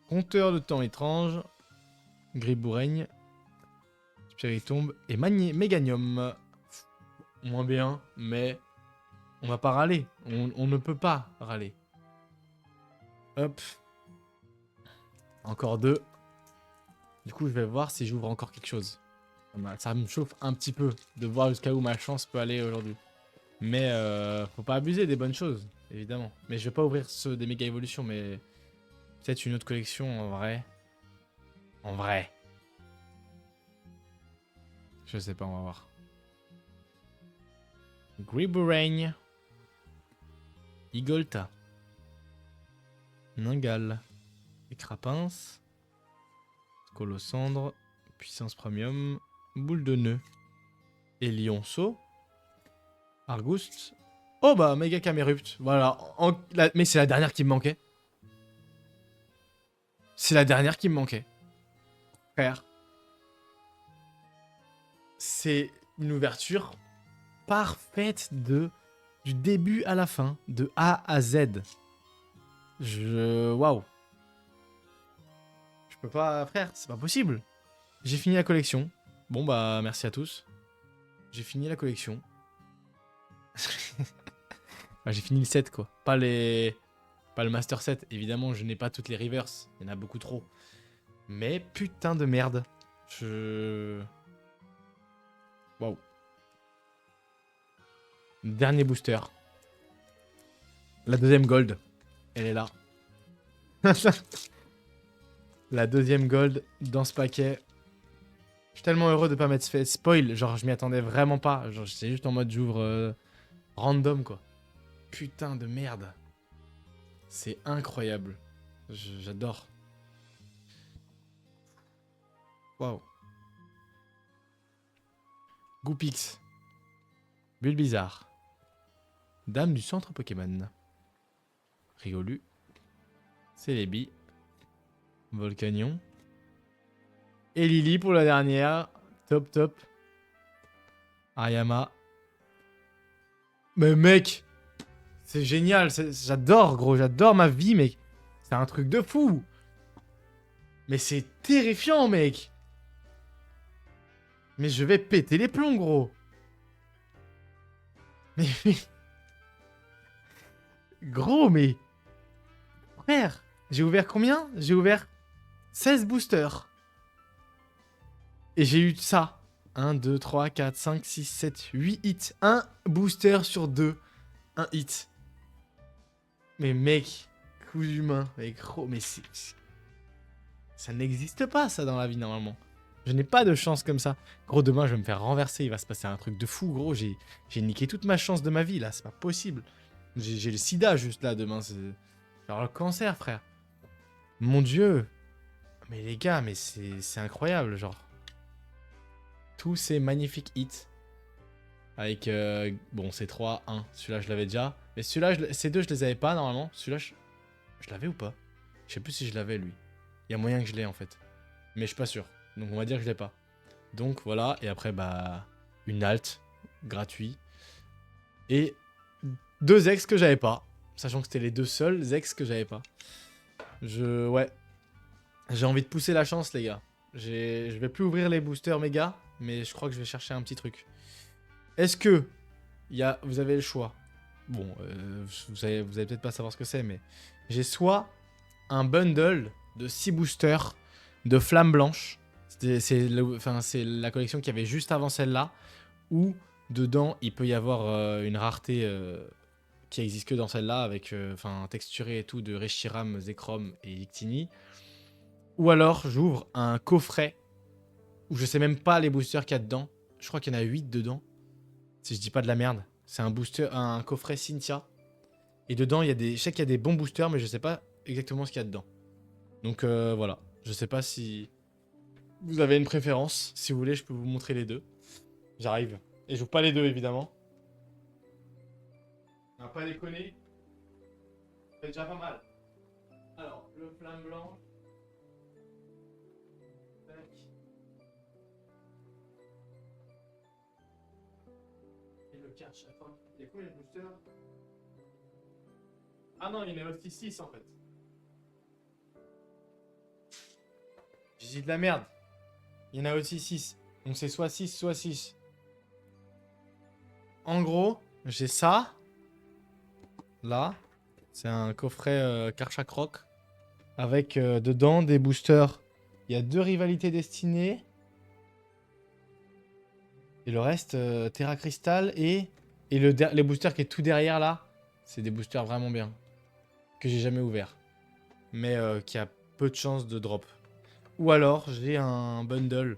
Compteur de temps étrange. Griboureigne. Spiritombe. Et Méganium. Moins bien, mais... On va pas râler. On ne peut pas râler. Hop. Encore 2. Du coup, je vais voir si j'ouvre encore quelque chose. Ça me chauffe un petit peu de voir jusqu'à où ma chance peut aller aujourd'hui. Mais faut pas abuser des bonnes choses, évidemment. Mais je vais pas ouvrir ceux des méga évolutions, mais peut-être une autre collection en vrai. En vrai. Je sais pas, on va voir. Griboureigne. Igolta. Ningal. Écrapins. Colossandre. Puissance premium. Boule de nœud. Et Lionceau. Argouste. Oh bah, méga Camérupt. Voilà. Mais c'est la dernière qui me manquait. C'est la dernière qui me manquait. Frère. C'est une ouverture parfaite du début à la fin. De A à Z. Waouh. Je peux pas... Frère, c'est pas possible. J'ai fini la collection. Bon bah, merci à tous. J'ai fini la collection. Bah, j'ai fini le set, quoi. Pas le Master Set. Évidemment, je n'ai pas toutes les reverse. Il y en a beaucoup trop. Mais putain de merde. Waouh. Dernier booster. La deuxième gold. Elle est là. La deuxième gold dans ce paquet. Je suis tellement heureux de pas m'être fait spoil. Genre, je m'y attendais vraiment pas. Genre, j'étais juste en mode j'ouvre random, quoi. Putain de merde. C'est incroyable. J'adore. Waouh. Goopix. Bulbizarre. Dame du centre Pokémon. Rigolu. Celebi. Volcanion. Et Lily pour la dernière. Top, top. Ayama. Mais mec, c'est génial. J'adore, gros. J'adore ma vie, mec. C'est un truc de fou. Mais c'est terrifiant, mec. Mais je vais péter les plombs, gros. Mais... Gros, mais... Frère, j'ai ouvert combien? J'ai ouvert 16 boosters. Et j'ai eu ça. 1, 2, 3, 4, 5, 6, 7, 8 hits. Un booster sur 2. Un hit. Mais mec, coup d'humain. Mais gros, mais c'est... Ça n'existe pas, ça, dans la vie, normalement. Je n'ai pas de chance comme ça. Gros, demain, je vais me faire renverser. Il va se passer un truc de fou, gros. J'ai niqué toute ma chance de ma vie, là. C'est pas possible. J'ai le sida, juste là, demain. C'est genre le cancer, frère. Mon Dieu. Mais les gars, mais c'est incroyable, genre. Tous ces magnifiques hits. Avec, bon, c'est 3, 1. Celui-là, je l'avais déjà. Mais celui-là, ces deux, je les avais pas, normalement. Celui-là, je l'avais ou pas? Je sais plus si je l'avais, lui. Il y a moyen que je l'ai, en fait. Mais je suis pas sûr. Donc, on va dire que je l'ai pas. Donc, voilà. Et après, bah, une alt. Gratuit. Et 2 ex que j'avais pas. Sachant que c'était les 2 seuls ex que j'avais pas. Ouais. J'ai envie de pousser la chance, les gars. Je vais plus ouvrir les boosters méga. Mais je crois que je vais chercher un petit truc. Est-ce que vous avez le choix? Bon, vous allez peut-être pas savoir ce que c'est, mais j'ai soit un bundle de 6 boosters de Flamme Blanche. C'est la collection qu'il y avait juste avant celle-là. Ou dedans, il peut y avoir une rareté qui existe que dans celle-là, avec texturé et tout de Reshiram, Zekrom et Victini. Ou alors, j'ouvre un coffret où je sais même pas les boosters qu'il y a dedans. Je crois qu'il y en a 8 dedans. Si je dis pas de la merde. C'est un coffret Cynthia. Et dedans, je sais qu'il y a des bons boosters, mais je sais pas exactement ce qu'il y a dedans. Donc voilà. Je sais pas si vous avez une préférence. Si vous voulez, je peux vous montrer les deux. J'arrive. Et je joue pas les deux, évidemment. On va pas déconner. C'est déjà pas mal. Alors, le flamme blanc. Tac. Et le catch. Attends, il y a combien de boosters? Ah non, il y en a aussi 6 en fait. J'ai dit de la merde. Il y en a aussi 6. Donc c'est soit 6, soit 6. En gros, j'ai ça. Là. C'est un coffret Karchak Rock. Avec dedans des boosters. Il y a 2 rivalités destinées. Et le reste, Terra Crystal et les boosters qui est tout derrière là. C'est des boosters vraiment bien. Que j'ai jamais ouvert. Mais qui a peu de chances de drop. Ou alors, j'ai un bundle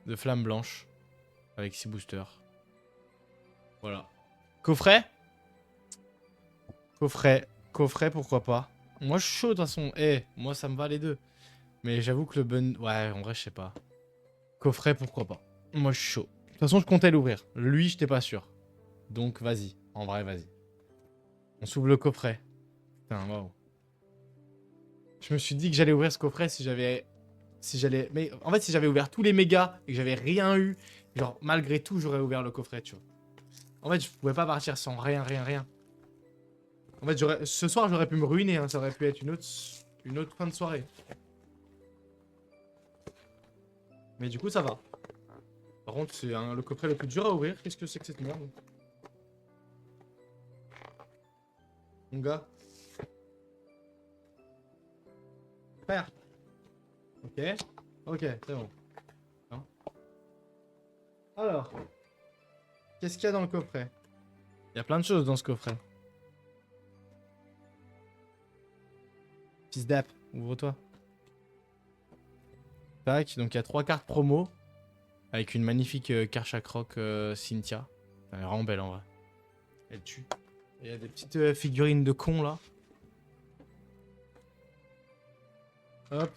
de flammes blanches. Avec 6 boosters. Voilà. Coffret? Coffret, pourquoi pas. Moi, je suis chaud de toute façon. Eh, moi, ça me va les deux. Mais j'avoue que le bundle... Ouais, en vrai, je sais pas. Coffret, pourquoi pas. Moi, je suis chaud. De toute façon, je comptais l'ouvrir. Lui, j'étais pas sûr. Donc, vas-y. En vrai, vas-y. On s'ouvre le coffret. Putain, waouh. Je me suis dit que j'allais ouvrir ce coffret si j'avais... Si j'allais... Mais en fait, si j'avais ouvert tous les mégas et que j'avais rien eu, genre, malgré tout, j'aurais ouvert le coffret, tu vois. En fait, je pouvais pas partir sans rien. En fait, ce soir, j'aurais pu me ruiner, hein. Ça aurait pu être une autre fin de soirée. Mais du coup, ça va. Par contre, c'est le coffret le plus dur à ouvrir. Qu'est-ce que c'est que cette merde? Mon gars. Frère. Ok. Ok, c'est bon. Hein. Alors. Qu'est-ce qu'il y a dans le coffret? Il y a plein de choses dans ce coffret. Fils d'app, ouvre-toi. Tac, donc il y a 3 cartes promo. Avec une magnifique Karchak Rock Cynthia. Elle est vraiment belle en vrai. Elle tue. Et il y a des petites figurines de cons là. Hop.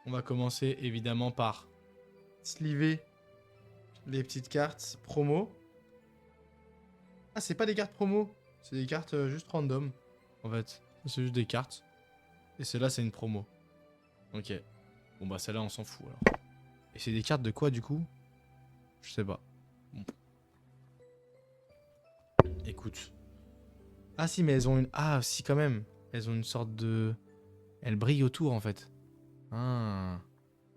On va commencer évidemment par sliver les petites cartes promo. Ah, c'est pas des cartes promo. C'est des cartes juste random. En fait, c'est juste des cartes. Et celle-là, c'est une promo. Ok. Bon bah celle-là, on s'en fout alors. Et c'est des cartes de quoi du coup? Je sais pas. Bon. Écoute. Ah si, mais elles ont une... Ah si, quand même. Elles ont une sorte de... Elles brillent autour en fait. Ah.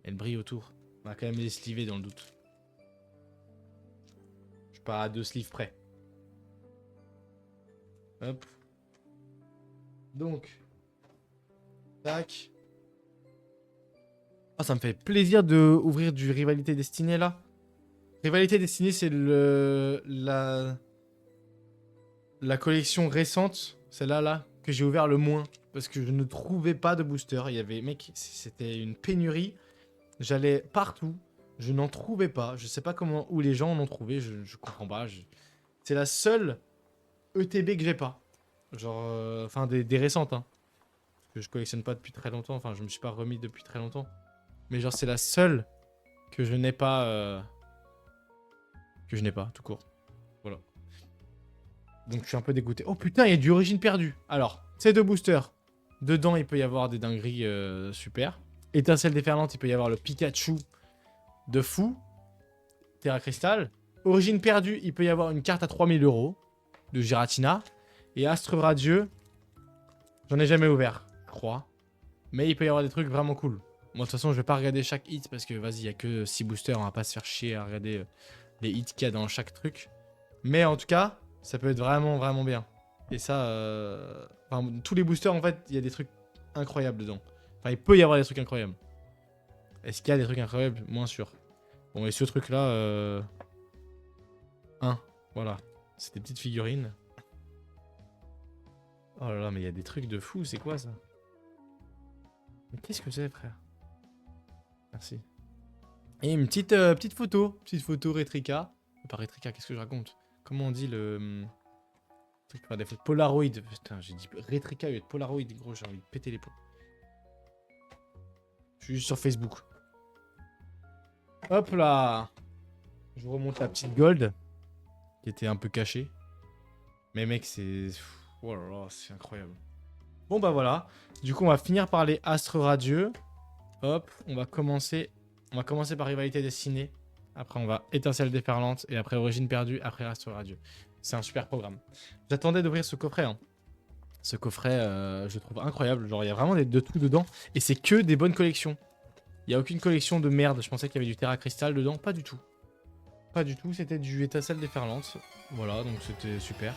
Elles brillent autour. On va quand même les sliver dans le doute. Je suis pas à 2 sleeves près. Hop. Donc. Tac. Ah, ça me fait plaisir de ouvrir du Rivalité Destinée là. Rivalité Destinée, c'est la collection récente, celle-là là, que j'ai ouvert le moins. Parce que je ne trouvais pas de booster. Il y avait, mec, c'était une pénurie. J'allais partout. Je n'en trouvais pas. Je sais pas comment, où les gens en ont trouvé. Je comprends pas. C'est la seule ETB que j'ai pas. Genre, enfin, des récentes, hein. Parce que je collectionne pas depuis très longtemps. Enfin, je me suis pas remis depuis très longtemps. Mais genre, c'est la seule que je n'ai pas. Que je n'ai pas, tout court. Voilà. Donc, je suis un peu dégoûté. Oh putain, il y a du origine perdue. Alors, ces 2 boosters. Dedans, il peut y avoir des dingueries super. Étincelle déferlante, il peut y avoir le Pikachu de fou. Terra Crystal. Origine perdue, il peut y avoir une carte à 3000 € de Giratina. Et Astre Radieux, j'en ai jamais ouvert, je crois. Mais il peut y avoir des trucs vraiment cool. Moi, de toute façon, je vais pas regarder chaque hit parce que, vas-y, il y a que 6 boosters. On va pas se faire chier à regarder les hits qu'il y a dans chaque truc. Mais en tout cas, ça peut être vraiment bien. Et ça, enfin, tous les boosters, en fait, il y a des trucs incroyables dedans. Enfin, il peut y avoir des trucs incroyables. Est-ce qu'il y a des trucs incroyables? Moins sûr. Bon, et ce truc-là, voilà. C'est des petites figurines. Oh là là, mais il y a des trucs de fou, c'est quoi ça? Mais qu'est-ce que c'est, frère? Merci. Et une petite photo. Petite photo Rétrica. Pas Rétrica, qu'est-ce que je raconte? Comment on dit le... truc par défaut? Polaroid. Putain, j'ai dit Rétrica et Polaroid. Gros, j'ai envie de péter les plombs. Je suis juste sur Facebook. Hop là. Je vous remonte la petite gold. Qui était un peu cachée. Mais mec, c'est... Oh là là, c'est incroyable. Bon bah voilà. Du coup, on va finir par les astres radieux. Hop, on va commencer par rivalité destinée. Après, on va étincelle déferlante. Et après, origine perdue. Après, astres radieux. C'est un super programme. J'attendais d'ouvrir ce coffret. Hein. Ce coffret, je le trouve incroyable. Genre, il y a vraiment de tout dedans. Et c'est que des bonnes collections. Il n'y a aucune collection de merde. Je pensais qu'il y avait du Terra Crystal dedans. Pas du tout. Pas du tout. C'était du étincelle déferlante. Voilà, donc c'était super.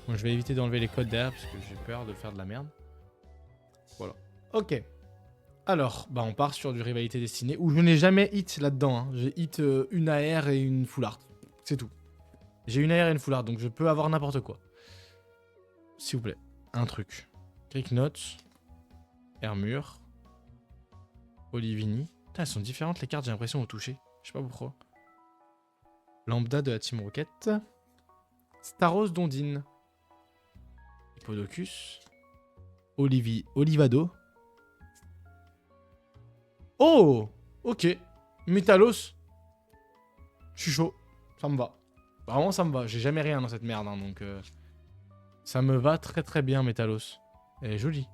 Bon, je vais éviter d'enlever les codes derrière parce que j'ai peur de faire de la merde. Voilà. Ok. Alors, bah on part sur du rivalité destinée où je n'ai jamais hit là-dedans. Hein. J'ai hit une AR et une full art. C'est tout. J'ai une AR et une full art, donc je peux avoir n'importe quoi. S'il vous plaît. Un truc. Cricknote. Hermure. Olivini. Putain, elles sont différentes les cartes, j'ai l'impression au toucher. Je sais pas pourquoi. Lambda de la Team Rocket. Staros Dondine. Hippodocus. Olivado. Oh! Ok. Métalos. Je suis chaud. Ça me va. Vraiment, ça me va. J'ai jamais rien dans cette merde, hein, donc... Ça me va très très bien, Métalos. Elle est jolie.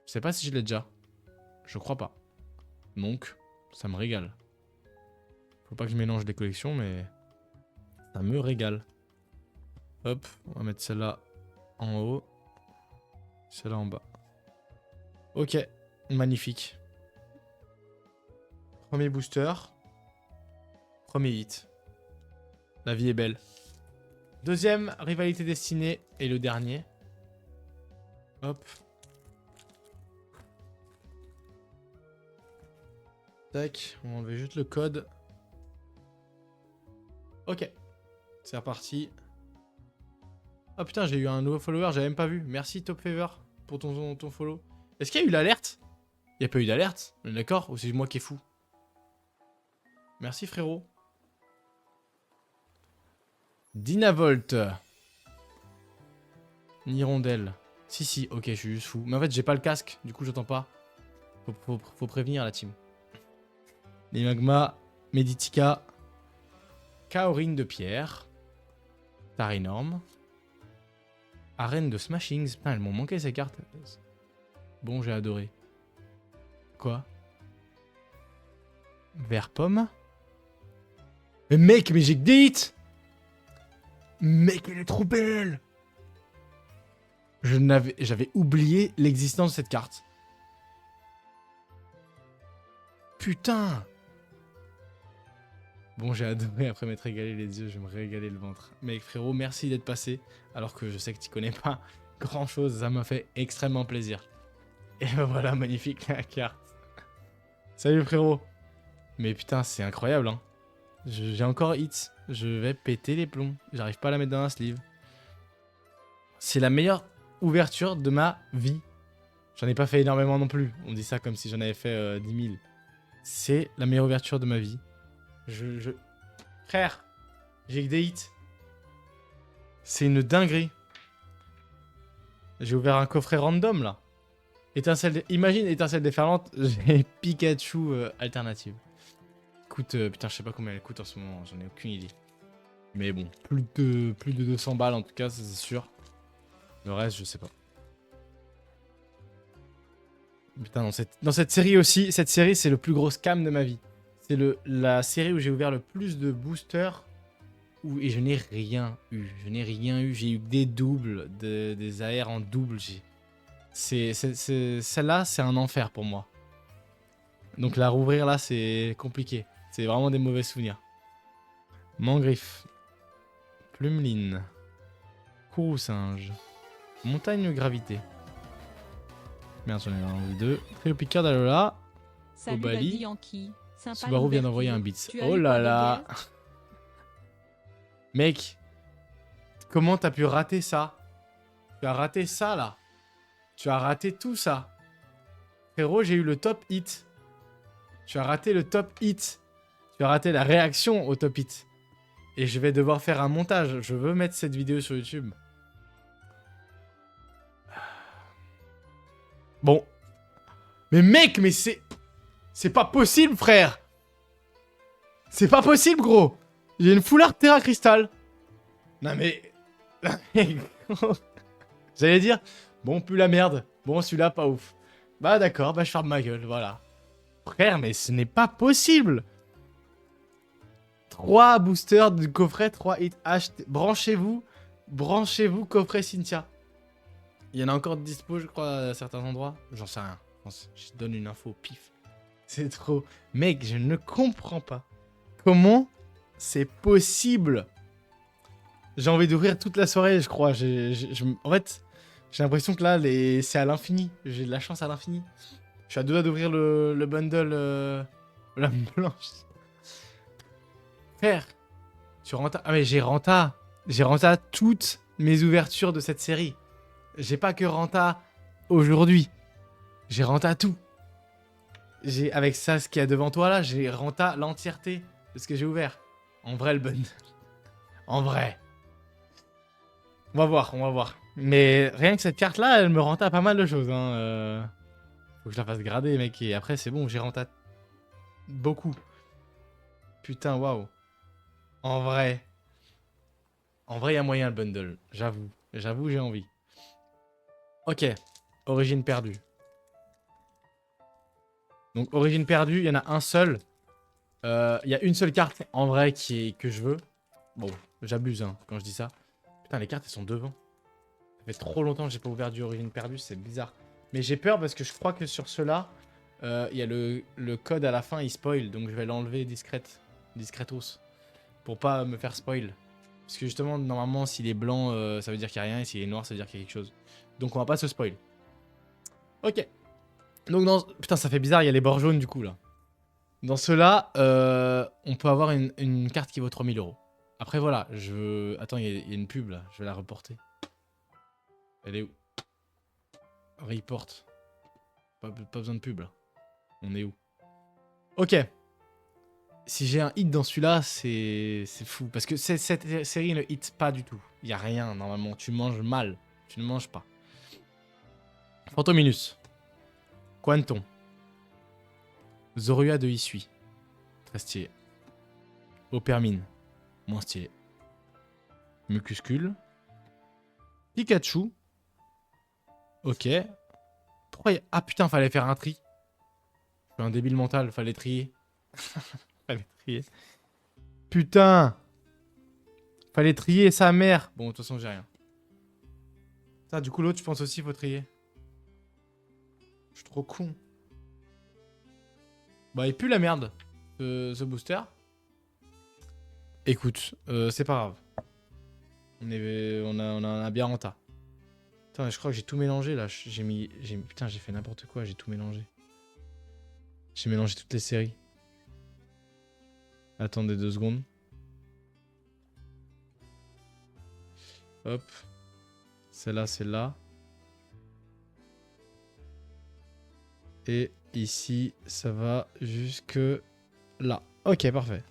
Je sais pas si je l'ai déjà. Je crois pas. Donc, ça me régale. Faut pas que je mélange les collections, mais... Ça me régale. Hop, on va mettre celle-là en haut. Celle-là en bas. Ok, magnifique. Premier booster. Premier hit. La vie est belle. Deuxième, rivalité destinée. Et le dernier. Hop. Tac, on va enlever juste le code. Ok. C'est reparti. Oh putain, j'ai eu un nouveau follower, j'avais même pas vu. Merci Top Favor pour ton follow. Est-ce qu'il y a eu l'alerte? Il n'y a pas eu d'alerte, on est d'accord? Ou c'est moi qui est fou? Merci frérot. Dynavolt. Nirondelle. Si, ok, je suis juste fou. Mais en fait, j'ai pas le casque, du coup, j'entends pas. Faut prévenir la team. Les magmas, Meditica. Kaorine de pierre. Tarinorm. Arène de Smashings. Putain, elles m'ont manqué ces cartes. Bon, j'ai adoré. Quoi? Vert pomme. Mais mec, mais j'ai que des hits. Mec, elle est trop belle. J'avais oublié l'existence de cette carte. Putain. Bon, j'ai adoré après m'être régalé les yeux, je vais me régaler le ventre. Mec, frérot, merci d'être passé. Alors que je sais que tu connais pas grand chose, ça m'a fait extrêmement plaisir. Et ben voilà, magnifique la carte. Salut frérot. Mais putain, c'est incroyable, hein. J'ai encore hits. Je vais péter les plombs. J'arrive pas à la mettre dans un sleeve. C'est la meilleure ouverture de ma vie. J'en ai pas fait énormément non plus. On dit ça comme si j'en avais fait 10 000. C'est la meilleure ouverture de ma vie. Frère, j'ai que des hits. C'est une dinguerie. J'ai ouvert un coffret random là. Imagine étincelle déferlante, j'ai Pikachu alternative. Coûte, putain, je sais pas combien elle coûte en ce moment, j'en ai aucune idée. Mais bon, plus de 200 balles en tout cas, c'est sûr. Le reste, je sais pas. Putain, dans cette série aussi, cette série c'est le plus gros scam de ma vie. C'est la série où j'ai ouvert le plus de boosters et je n'ai rien eu. Je n'ai rien eu, j'ai eu des doubles, des AR en double. Celle-là, c'est un enfer pour moi. Donc la rouvrir là, c'est compliqué. C'est vraiment des mauvais souvenirs. Mangriffe. Plumeline. Courroucinge. Montagne gravité. Merde, j'en ai un ou deux. Trio-piqueur d'Alola. Obali. Subaru vient d'envoyer un beats. Oh là là. Mec. Comment t'as pu rater ça? Tu as raté ça là. Tu as raté tout ça. Frérot, j'ai eu le top hit. Tu as raté le top hit. Tu as raté la réaction au top hit. Et je vais devoir faire un montage. Je veux mettre cette vidéo sur YouTube. Bon. Mais mec, mais c'est... C'est pas possible, frère. C'est pas possible, gros. J'ai une full art Terra Crystal. Non mais... J'allais dire, bon, plus la merde. Bon, celui-là, pas ouf. Bah d'accord, bah je ferme ma gueule, voilà. Frère, mais ce n'est pas possible. 3 boosters de coffret, 3 hits achetés. Branchez-vous, coffret Cynthia. Il y en a encore de dispo, je crois, à certains endroits. J'en sais rien. Je te donne une info au pif. C'est trop. Mec, je ne comprends pas. Comment c'est possible? J'ai envie d'ouvrir toute la soirée, je crois. En fait, j'ai l'impression que là, c'est à l'infini. J'ai de la chance à l'infini. Je suis à 2 doigts d'ouvrir le bundle la blanche. Frère, tu renta. Ah mais j'ai renta. J'ai renta toutes mes ouvertures de cette série. J'ai pas que renta aujourd'hui. J'ai renta tout. Avec ça, ce qu'il y a devant toi là, j'ai renta l'entièreté de ce que j'ai ouvert. En vrai, le bundle. En vrai. On va voir, on va voir. Mais rien que cette carte là, elle me renta pas mal de choses. Hein. Faut que je la fasse grader, mec. Et après, c'est bon, j'ai renta beaucoup. Putain, waouh. En vrai. En vrai, il y a moyen le bundle. J'avoue. J'avoue, j'ai envie. Ok. Origine perdue. Donc, origine perdue, il y en a un seul. Il y a une seule carte, en vrai, que je veux. Bon, j'abuse, hein, quand je dis ça. Putain, les cartes, elles sont devant. Ça fait trop longtemps que j'ai pas ouvert du origine perdue, c'est bizarre. Mais j'ai peur parce que je crois que sur ceux-là, il y a le code à la fin, il spoil. Donc, je vais l'enlever discretos. Pour pas me faire spoil. Parce que justement, normalement, s'il est blanc, ça veut dire qu'il n'y a rien. Et s'il est noir, ça veut dire qu'il y a quelque chose. Donc, on va pas se spoil. Ok. Donc, putain, ça fait bizarre, il y a les bords jaunes du coup, là. Dans ceux-là, on peut avoir une carte qui vaut 3000 €. Après, voilà, Attends, il y a une pub, là. Je vais la reporter. Elle est où? Report. Pas besoin de pub, là. On est où? Ok. Si j'ai un hit dans celui-là, c'est fou. Parce que cette série ne hit pas du tout. Il n'y a rien, normalement. Tu manges mal. Tu ne manges pas. Fantominus. Quanton. Zorua de Isui. Très stylé. Opermine. Moins stylé. Mucuscule. Pikachu. Ok. Pourquoi Ah putain, fallait faire un tri. Je suis un débile mental, fallait trier. Fallait trier. Putain. Fallait trier sa mère. Bon, de toute façon, j'ai rien. Ça, du coup, l'autre, je pense aussi, il faut trier. Je suis trop con. Bah, il pue la merde, ce booster. Écoute, c'est pas grave. On a bien en tas. Putain, je crois que j'ai tout mélangé, là. Putain, j'ai fait n'importe quoi, j'ai tout mélangé. J'ai mélangé toutes les séries. Attendez 2 secondes. Hop. Celle-là, celle-là. Et ici, ça va jusque là. Ok, parfait.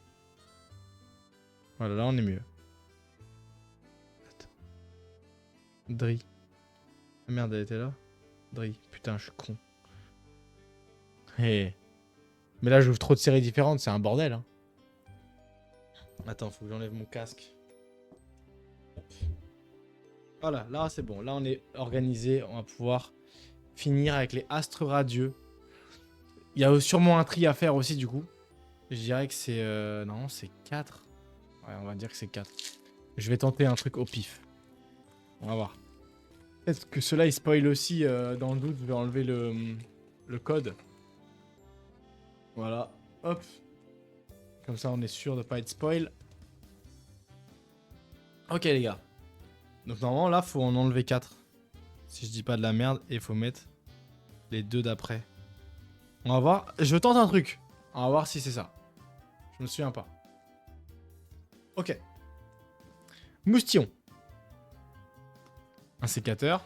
Voilà, là, on est mieux. Attends. Dri. Ah merde, elle était là. Dri. Putain, je suis con. Hey. Mais là, j'ouvre trop de séries différentes, c'est un bordel. Hein. Attends, faut que j'enlève mon casque. Voilà, là, c'est bon. Là, on est organisé. On va pouvoir finir avec les astres radieux. Il y a sûrement un tri à faire aussi, du coup. Je dirais que c'est... Non, c'est 4. Ouais, on va dire que c'est 4. Je vais tenter un truc au pif. On va voir. Peut-être que ceux-là, ils spoil aussi. Dans le doute, je vais enlever le code. Voilà. Hop. Comme ça, on est sûr de pas être spoil. Ok, les gars. Donc, normalement, là, faut en enlever 4. Si je dis pas de la merde. Et il faut mettre les 2 d'après. On va voir. Je tente un truc. On va voir si c'est ça. Je me souviens pas. Ok. Moustillon. Un sécateur.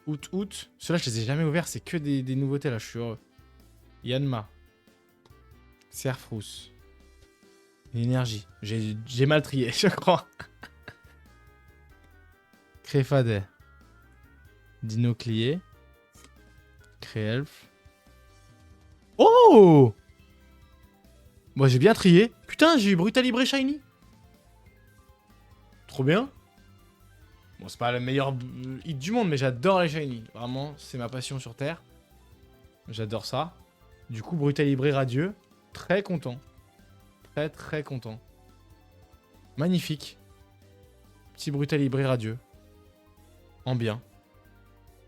Out. Ceux-là, je les ai jamais ouverts. C'est que des nouveautés, là. Je suis heureux. Yanma. Serfrousse. Énergie. J'ai mal trié, je crois. Créfadet. Dinoclier. Créelf. Oh! Moi, j'ai bien trié. Putain, j'ai eu Brutalibré Shiny. Trop bien. Bon, c'est pas le meilleur hit du monde, mais j'adore les shiny. Vraiment, c'est ma passion sur Terre. J'adore ça. Du coup, Brutalibré radieux. Très content. Très, très content. Magnifique. Petit Brutalibré radieux. En bien.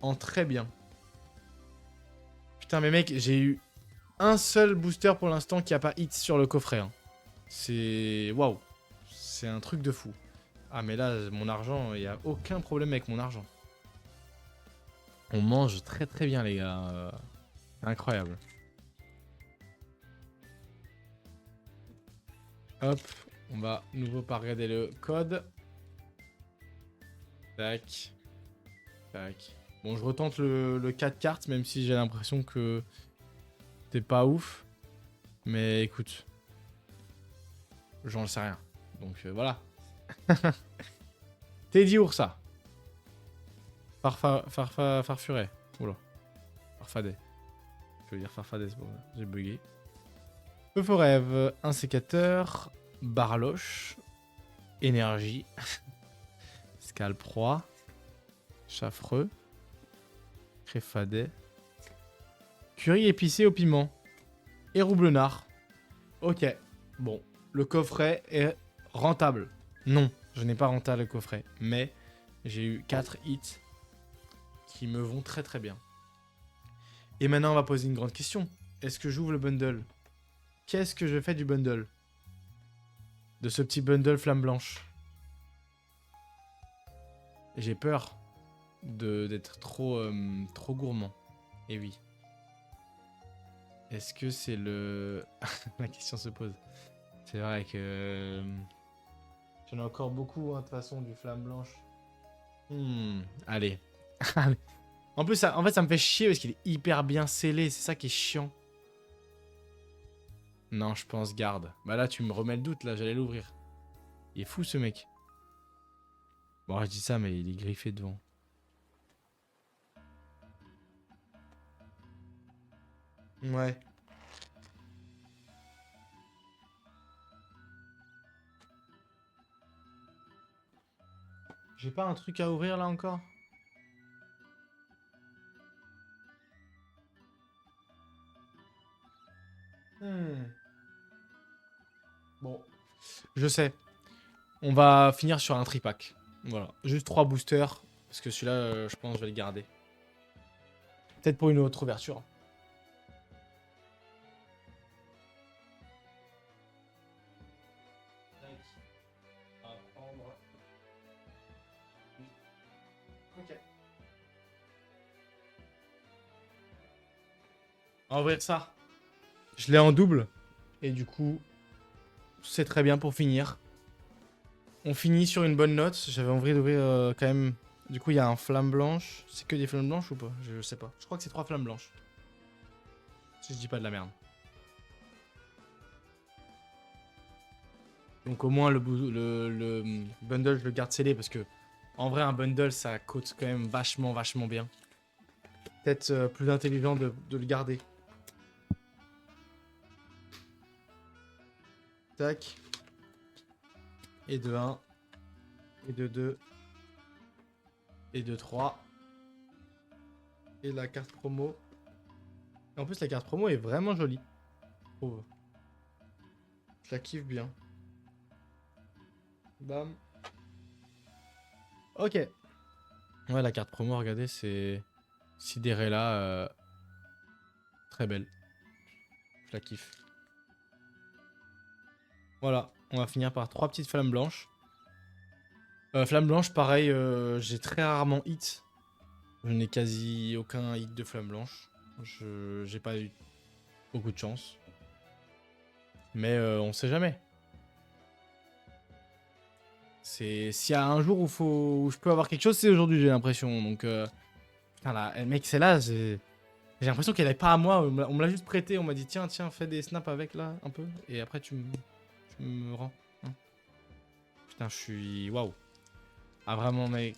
En très bien. Putain, mais mec, j'ai eu un seul booster pour l'instant qui a pas hit sur le coffret. Hein. C'est... Waouh. C'est un truc de fou. Ah, mais là, mon argent, il n'y a aucun problème avec mon argent. On mange très très bien, les gars. Incroyable. Hop, on va nouveau pas regarder le code. Tac. Tac. Bon, je retente le 4 cartes, même si j'ai l'impression que t'es pas ouf. Mais écoute, j'en sais rien. Donc voilà. Teddy Ursa. Farfuret. Oula. Farfadet. Je veux dire Farfadet, c'est bon. J'ai bugué. Euphorève, un sécateur, Barloche, Énergie, Scalproie, Chaffreux, Créfadet, Curry épicé au piment, et Roublenard. Ok, bon, le coffret est rentable. Non, je n'ai pas rentable le coffret, mais j'ai eu 4 hits qui me vont très très bien. Et maintenant, on va poser une grande question. Est-ce que j'ouvre le bundle ? Qu'est-ce que je fais du bundle? De ce petit bundle flamme blanche. J'ai peur d'être trop gourmand. Et oui. Est-ce que c'est le... La question se pose. C'est vrai que... J'en ai encore beaucoup, hein, de toute façon, du flamme blanche. Allez. En plus, en fait, ça me fait chier parce qu'il est hyper bien scellé. C'est ça qui est chiant. Non, je pense garde. Bah là, tu me remets le doute, là, j'allais l'ouvrir. Il est fou, ce mec. Bon, je dis ça, mais il est griffé devant. Ouais. J'ai pas un truc à ouvrir, là, encore? Bon. Je sais. On va finir sur un tripack. Voilà. Juste 3 boosters. Parce que celui-là, je pense que je vais le garder. Peut-être pour une autre ouverture. Ok. On va ouvrir ça. Je l'ai en double. Et du coup, c'est très bien pour finir. On finit sur une bonne note. J'avais envie d'ouvrir quand même... Du coup, il y a un flamme blanche. C'est que des flammes blanches ou pas? Je sais pas. Je crois que c'est 3 flammes blanches. Si je dis pas de la merde. Donc au moins le bundle, je le garde scellé parce que... En vrai, un bundle, ça coûte quand même vachement bien. Peut-être plus intelligent de le garder. Tac. Et de 1. Et de 2. Et de 3. Et la carte promo. Et en plus, la carte promo est vraiment jolie. Je trouve. Je la kiffe bien. Bam. Ok. Ouais, la carte promo, regardez, c'est... Cinderella. Très belle. Je la kiffe. Voilà. On va finir par 3 petites flammes blanches. Flamme blanche, pareil, j'ai très rarement hit. Je n'ai quasi aucun hit de flamme blanche. J'ai pas eu beaucoup de chance. Mais on sait jamais. S'il y a un jour où je peux avoir quelque chose, c'est aujourd'hui, j'ai l'impression. Donc, putain, là, mec, c'est là, j'ai l'impression qu'elle est pas à moi. On me l'a juste prêté. On m'a dit, tiens, fais des snaps avec là, un peu. Et après, tu me rends. Hein. Putain, je suis. Waouh. Ah, vraiment, mec.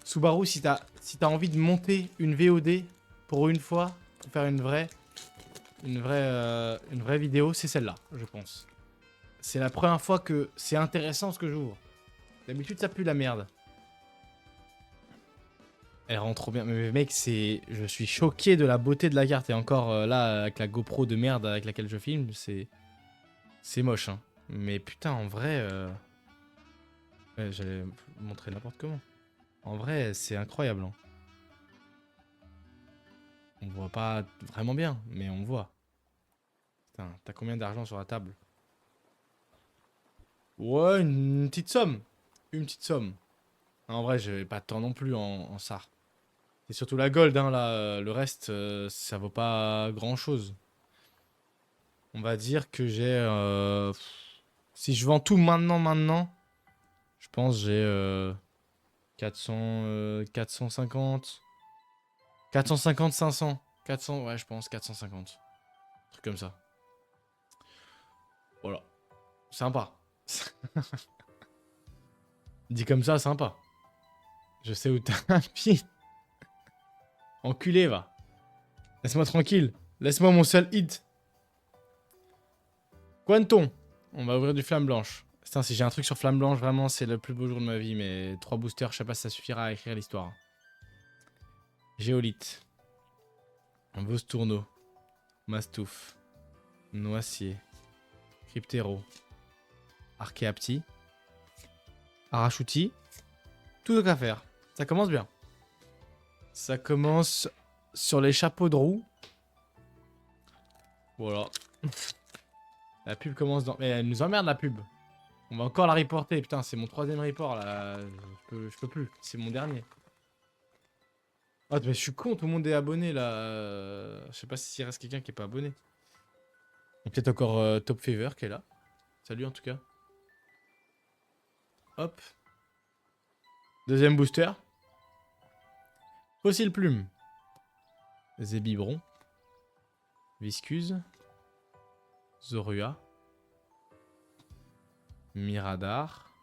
Subaru, si t'as envie de monter une VOD pour une fois, pour faire une vraie vidéo, c'est celle-là, je pense. C'est la première fois que c'est intéressant ce que j'ouvre. D'habitude, ça pue la merde. Elle rend trop bien. Mais mec, c'est... Je suis choqué de la beauté de la carte. Et encore, là, avec la GoPro de merde avec laquelle je filme, c'est... C'est moche, hein. Mais putain, en vrai... ouais, j'allais vous montrer n'importe comment. En vrai, c'est incroyable, hein. On voit pas vraiment bien, mais on voit. Putain, t'as combien d'argent sur la table? Ouais, une petite somme. Une petite somme. En vrai, j'avais pas de temps non plus en SAR. C'est surtout la gold, hein, là. Le reste, ça vaut pas grand-chose. On va dire que j'ai... si je vends tout maintenant, je pense que j'ai 400, 450... 450, 500. 400, ouais, je pense, 450. Un truc comme ça. Voilà. Sympa. Dit comme ça, sympa. Je sais où t'as un pied. Enculé, va. Laisse-moi tranquille. Laisse-moi mon seul hit. Quanton. On va ouvrir du flamme blanche. Putain, si j'ai un truc sur flamme blanche, vraiment, c'est le plus beau jour de ma vie. Mais 3 boosters, je sais pas si ça suffira à écrire l'histoire. Géolite. Un beau tourneau. Mastouf. Noisier. Cryptéro. Archéapti. Arachouti. Tout qu'à faire. Ça commence bien. Ça commence sur les chapeaux de roue. Voilà. La pub commence dans... Mais elle nous emmerde la pub. On va encore la reporter. Putain, c'est mon 3ème report là. Je peux plus. C'est mon dernier. Oh, mais je suis con, tout le monde est abonné là. Je sais pas s'il reste quelqu'un qui est pas abonné. Il y a peut-être encore Top Fever qui est là. Salut en tout cas. Hop. 2ème booster. Fossile Plume. Zébibron. Viscuse. Zorua. Miradar.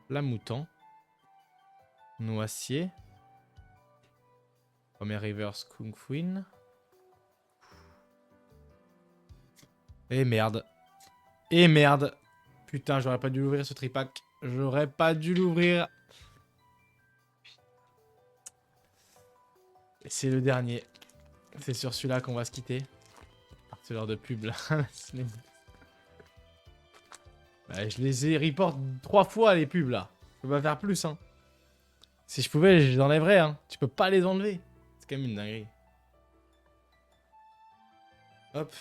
Lamoutan. Noisier. Premier reverse Kung Fuin. Et merde. Et merde. Putain, j'aurais pas dû l'ouvrir ce tripack. J'aurais pas dû l'ouvrir. C'est le dernier. C'est sur celui-là qu'on va se quitter. C'est l'heure de pub là. Bah, je les ai report 3 fois les pubs là. Je peux pas faire plus hein. Si je pouvais, je les enlèverais hein. Tu peux pas les enlever. C'est quand même une dinguerie. Hop.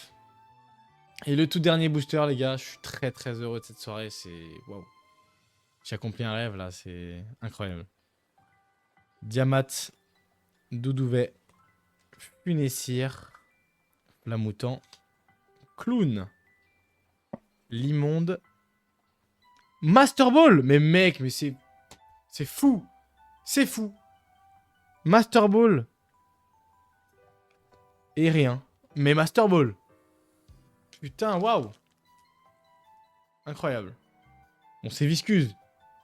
Et le tout dernier booster les gars. Je suis très très heureux de cette soirée. C'est... Waouh. J'ai accompli un rêve là. C'est incroyable. Diamat. Doudouvet. Funessir. Flamoutan. Clown. L'immonde. Master Ball. Mais mec, mais c'est... C'est fou. C'est fou. Master Ball. Et rien. Mais Master Ball. Putain, waouh. Incroyable. Bon, c'est Viscuse.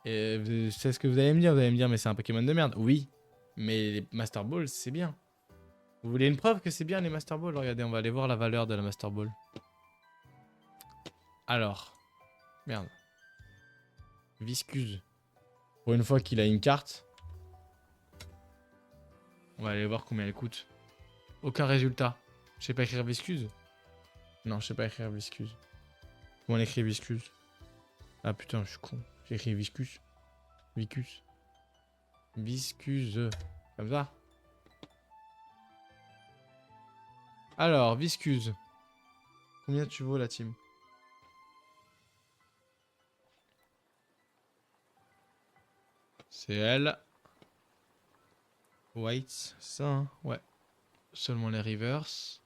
Et c'est ce que vous allez me dire. Vous allez me dire, mais c'est un Pokémon de merde. Oui. Mais les Master Ball, c'est bien. Vous voulez une preuve que c'est bien les Master Ball? Regardez, on va aller voir la valeur de la Master Ball. Alors. Merde. Viscuse. Pour une fois qu'il a une carte. On va aller voir combien elle coûte. Aucun résultat. Je sais pas écrire Viscuse. Non, je sais pas écrire Viscuse. Comment on écrit Viscuse? Ah putain, je suis con. J'ai écrit Viscus. Vicus. Viscuse. Comme ça. Alors, Viscuse. Combien tu vaux la team? C'est elle. White, ça, hein? Ouais. Seulement les reverse.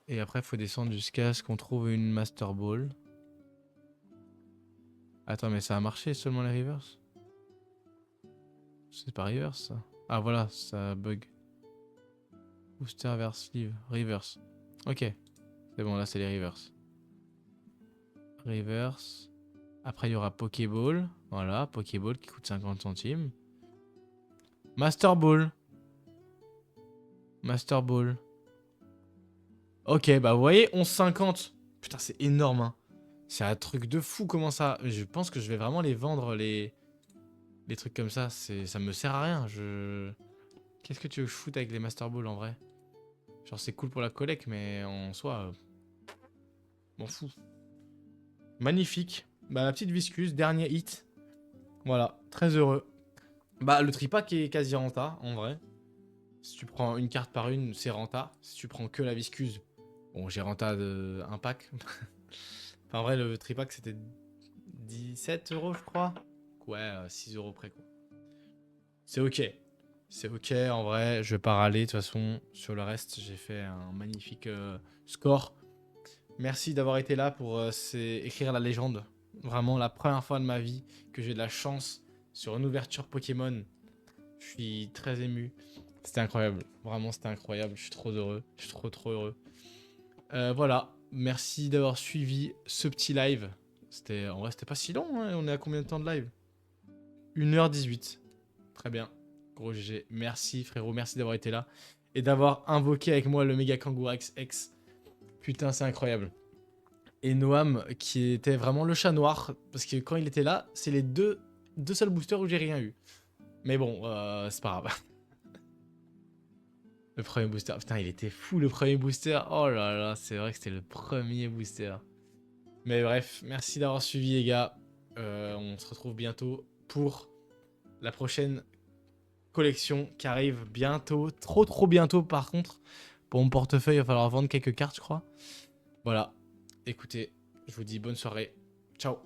Et après, il faut descendre jusqu'à ce qu'on trouve une Master Ball. Attends, mais ça a marché seulement les reverse? C'est pas reverse ça? Ah voilà, ça bug. Booster vers sleeve. Reverse. Ok. C'est bon, là c'est les reverse. Reverse. Après, il y aura Pokéball. Voilà, Pokéball qui coûte 50 centimes. Master Ball. Master Ball. Ok, bah vous voyez, 11,50. Putain, c'est énorme, hein. C'est un truc de fou, comment ça... Je pense que je vais vraiment les vendre, les Les trucs comme ça, ça me sert à rien. Qu'est-ce que tu veux que je foute avec les Master Ball en vrai? Genre c'est cool pour la collecte, mais en soi, m'en fous. Magnifique. Bah la petite viscuse, dernier hit. Voilà, très heureux. Bah le tripack est quasi renta, en vrai. Si tu prends une carte par une, c'est renta. Si tu prends que la viscuse, bon j'ai renta de un pack. Enfin en vrai le tripack c'était 17 euros je crois. Ouais, 6 euros près quoi. C'est ok. C'est ok, en vrai, je vais pas râler. De toute façon, sur le reste, j'ai fait un magnifique score. Merci d'avoir été là pour écrire la légende. Vraiment, la première fois de ma vie que j'ai de la chance sur une ouverture Pokémon. Je suis très ému. C'était incroyable. Vraiment, c'était incroyable. Je suis trop heureux. Je suis trop heureux. Voilà. Merci d'avoir suivi ce petit live. En vrai, c'était pas si long. Hein. On est à combien de temps de live? 1h18. Très bien. Gros GG. Merci frérot, merci d'avoir été là. Et d'avoir invoqué avec moi le méga Kangourax X. Putain, c'est incroyable. Et Noam, qui était vraiment le chat noir. Parce que quand il était là, c'est les deux seuls boosters où j'ai rien eu. Mais bon, c'est pas grave. Le premier booster. Putain, il était fou le premier booster. Oh là là, c'est vrai que c'était le premier booster. Mais bref, merci d'avoir suivi les gars. On se retrouve bientôt pour la prochaine collection qui arrive bientôt. Trop bientôt par contre. Pour mon portefeuille, il va falloir vendre quelques cartes, je crois. Voilà. Écoutez, je vous dis bonne soirée. Ciao.